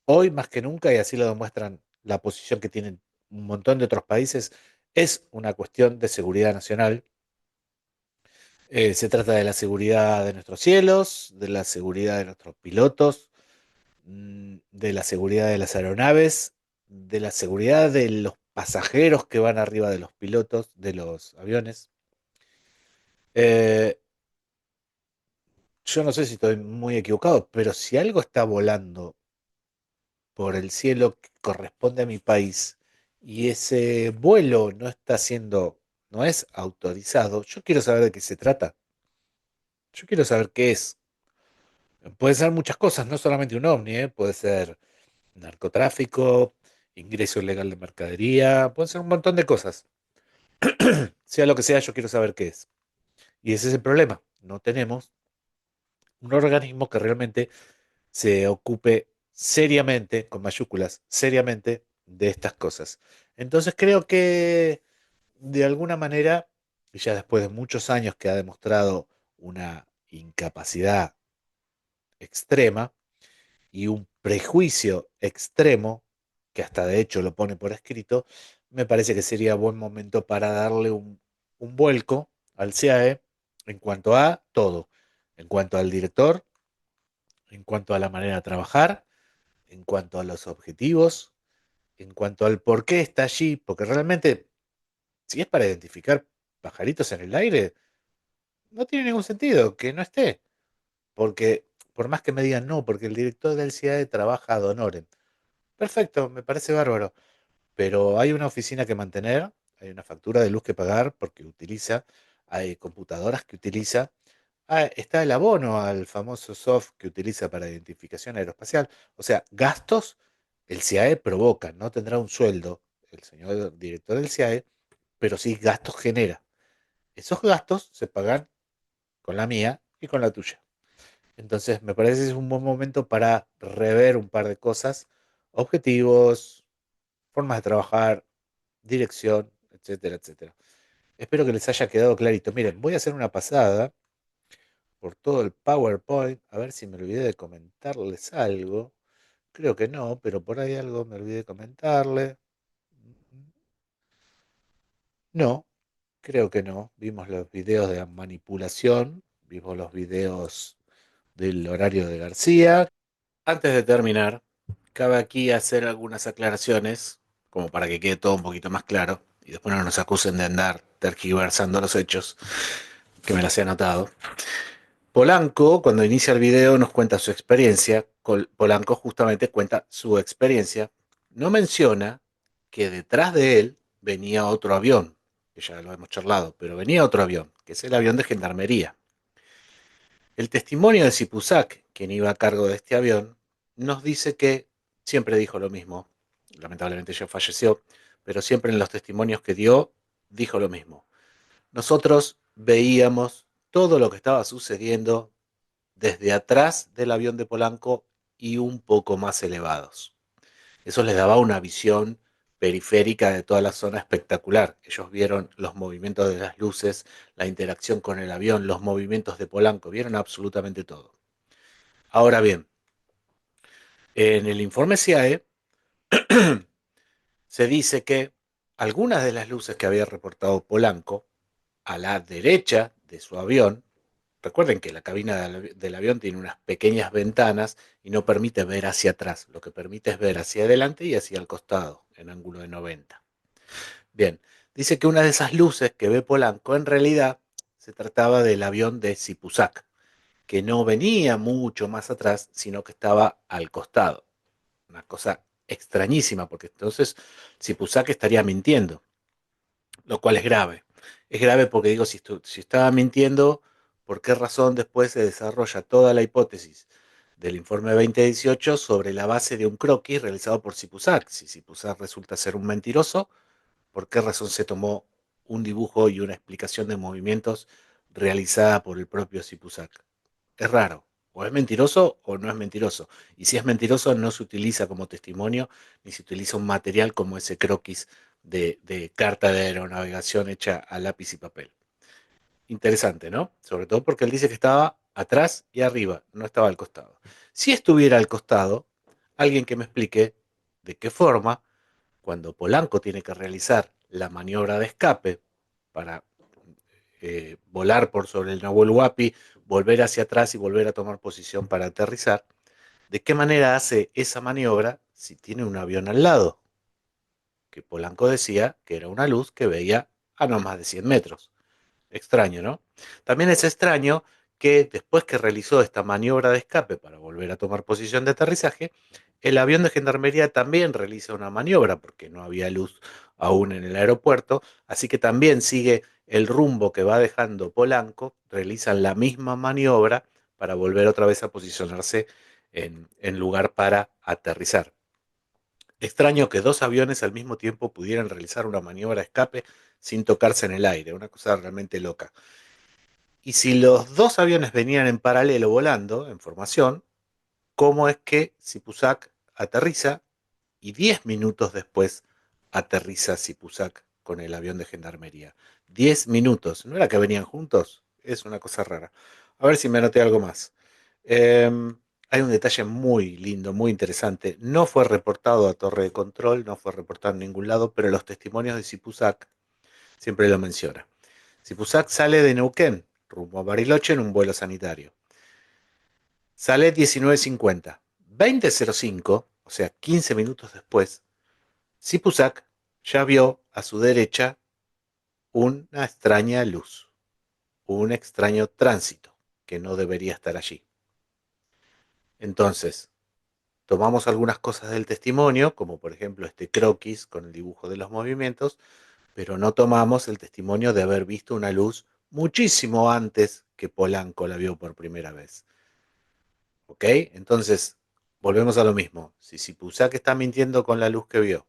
hoy más que nunca, y así lo demuestran la posición que tienen un montón de otros países, es una cuestión de seguridad nacional. Se trata de la seguridad de nuestros cielos, de la seguridad de nuestros pilotos, de la seguridad de las aeronaves, de la seguridad de los pasajeros que van arriba de los pilotos, de los aviones. Eh, yo no sé si estoy muy equivocado, pero si algo está volando por el cielo que corresponde a mi país y ese vuelo no es autorizado, yo quiero saber de qué se trata. Yo quiero saber qué es. Puede ser muchas cosas, no solamente un ovni, ¿eh? Puede ser narcotráfico, ingreso ilegal de mercadería, puede ser un montón de cosas. Sea lo que sea, yo quiero saber qué es. Y ese es el problema. No tenemos un organismo que realmente se ocupe seriamente, con mayúsculas, seriamente, de estas cosas. Entonces creo que de alguna manera, y ya después de muchos años que ha demostrado una incapacidad extrema y un prejuicio extremo, que hasta de hecho lo pone por escrito, me parece que sería buen momento para darle un vuelco al CIAE en cuanto a todo, en cuanto al director, en cuanto a la manera de trabajar, en cuanto a los objetivos, en cuanto al por qué está allí, porque realmente, si es para identificar pajaritos en el aire, no tiene ningún sentido que no esté, porque por más que me digan no, porque el director del CIAE trabaja ad honorem. Perfecto, me parece bárbaro, pero hay una oficina que mantener, hay una factura de luz que pagar porque utiliza, hay computadoras que utiliza, está el abono al famoso soft que utiliza para identificación aeroespacial. O sea, gastos el CIAE provoca, no tendrá un sueldo el señor director del CIAE, pero sí gastos genera. Esos gastos se pagan con la mía y con la tuya. Entonces, me parece que es un buen momento para rever un par de cosas, objetivos, formas de trabajar, dirección, etcétera, etcétera. Espero que les haya quedado clarito. Miren, voy a hacer una pasada por todo el PowerPoint, a ver si me olvidé de comentarles algo. Creo que no, pero por ahí algo me olvidé de comentarle. No, creo que no. Vimos los videos de manipulación, vimos los videos del horario de García. Antes de terminar, cabe aquí hacer algunas aclaraciones, como para que quede todo un poquito más claro, y después no nos acusen de andar tergiversando los hechos, que me las he anotado. Polanco, cuando inicia el video, nos cuenta su experiencia. Polanco justamente cuenta su experiencia. No menciona que detrás de él venía otro avión, que ya lo hemos charlado, pero venía otro avión, que es el avión de gendarmería. El testimonio de Sipusak, quien iba a cargo de este avión, nos dice que siempre dijo lo mismo. Lamentablemente ya falleció, pero siempre en los testimonios que dio, dijo lo mismo. Nosotros veíamos todo lo que estaba sucediendo desde atrás del avión de Polanco y un poco más elevados. Eso les daba una visión periférica de toda la zona espectacular. Ellos vieron los movimientos de las luces, la interacción con el avión, los movimientos de Polanco, vieron absolutamente todo. Ahora bien, en el informe CIAE se dice que algunas de las luces que había reportado Polanco a la derecha de su avión. Recuerden que la cabina del avión tiene unas pequeñas ventanas y no permite ver hacia atrás. Lo que permite es ver hacia adelante y hacia el costado, en ángulo de 90. Bien, dice que una de esas luces que ve Polanco en realidad se trataba del avión de Sipusak, que no venía mucho más atrás, sino que estaba al costado. Una cosa extrañísima, porque entonces Sipusak estaría mintiendo, lo cual es grave. Es grave porque digo, si estaba mintiendo, ¿por qué razón después se desarrolla toda la hipótesis del informe 2018 sobre la base de un croquis realizado por Sipusak? Si Sipusak resulta ser un mentiroso, ¿por qué razón se tomó un dibujo y una explicación de movimientos realizada por el propio Sipusak? Es raro, O es mentiroso o no es mentiroso. Y si es mentiroso, no se utiliza como testimonio, ni se utiliza un material como ese croquis de carta de aeronavegación hecha a lápiz y papel. Interesante, ¿no? Sobre todo porque él dice que estaba atrás y arriba, no estaba al costado. Si estuviera al costado, alguien que me explique de qué forma, cuando Polanco tiene que realizar la maniobra de escape para volar por sobre el Nahuel Huapi, volver hacia atrás y volver a tomar posición para aterrizar, ¿de qué manera hace esa maniobra si tiene un avión al lado? Que Polanco decía que era una luz que veía a no más de 100 metros. Extraño, ¿no? También es extraño que después que realizó esta maniobra de escape para volver a tomar posición de aterrizaje, el avión de gendarmería también realiza una maniobra porque no había luz aún en el aeropuerto, así que también sigue el rumbo que va dejando Polanco, realizan la misma maniobra para volver otra vez a posicionarse en lugar para aterrizar. Extraño que dos aviones al mismo tiempo pudieran realizar una maniobra de escape sin tocarse en el aire, una cosa realmente loca. Y si los dos aviones venían en paralelo volando, en formación, ¿cómo es que Sipusak aterriza y 10 minutos después aterriza Sipusak con el avión de gendarmería? 10 minutos, ¿no era que venían juntos? Es una cosa rara. A ver si me anoté algo más. Eh, Hay un detalle muy lindo, muy interesante. No fue reportado a Torre de Control, no fue reportado en ningún lado, pero los testimonios de Sipusak siempre lo mencionan. Sipusak sale de Neuquén, rumbo a Bariloche en un vuelo sanitario. Sale 19:50. 20:05, o sea, 15 minutos después, Sipusak ya vio a su derecha una extraña luz, un extraño tránsito que no debería estar allí. Entonces, tomamos algunas cosas del testimonio, como por ejemplo este croquis con el dibujo de los movimientos, pero no tomamos el testimonio de haber visto una luz muchísimo antes que Polanco la vio por primera vez. ¿Ok? Entonces, volvemos a lo mismo. Si Sipusak está mintiendo con la luz que vio,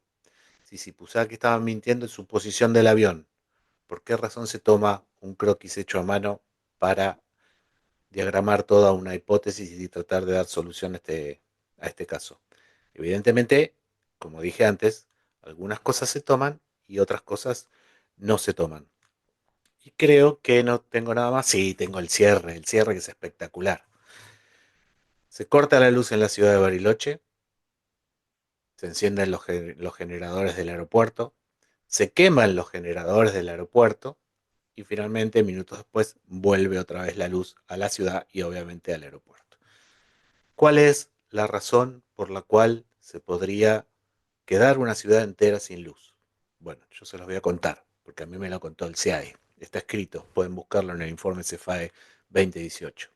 si Sipusak estaba mintiendo en su posición del avión, ¿por qué razón se toma un croquis hecho a mano para diagramar toda una hipótesis y tratar de dar solución a este caso? Evidentemente, como dije antes, algunas cosas se toman y otras cosas no se toman. Y creo que no tengo nada más. Sí, tengo el cierre que es espectacular. Se corta la luz en la ciudad de Bariloche, se encienden los generadores del aeropuerto, se queman los generadores del aeropuerto y finalmente, minutos después, vuelve otra vez la luz a la ciudad y obviamente al aeropuerto. ¿Cuál es la razón por la cual se podría quedar una ciudad entera sin luz? Bueno, yo se los voy a contar, porque a mí me lo contó el CIAE. Está escrito, pueden buscarlo en el informe CEFAE 2018.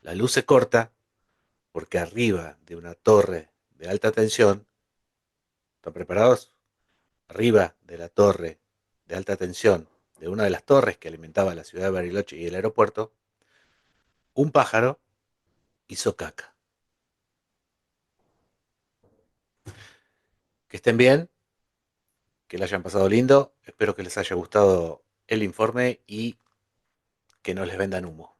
La luz se corta porque arriba de una torre de alta tensión, ¿están preparados? Arriba de la torre de alta tensión, de una de las torres que alimentaba la ciudad de Bariloche y el aeropuerto, un pájaro hizo caca. Que estén bien, que la hayan pasado lindo, espero que les haya gustado el informe y que no les vendan humo.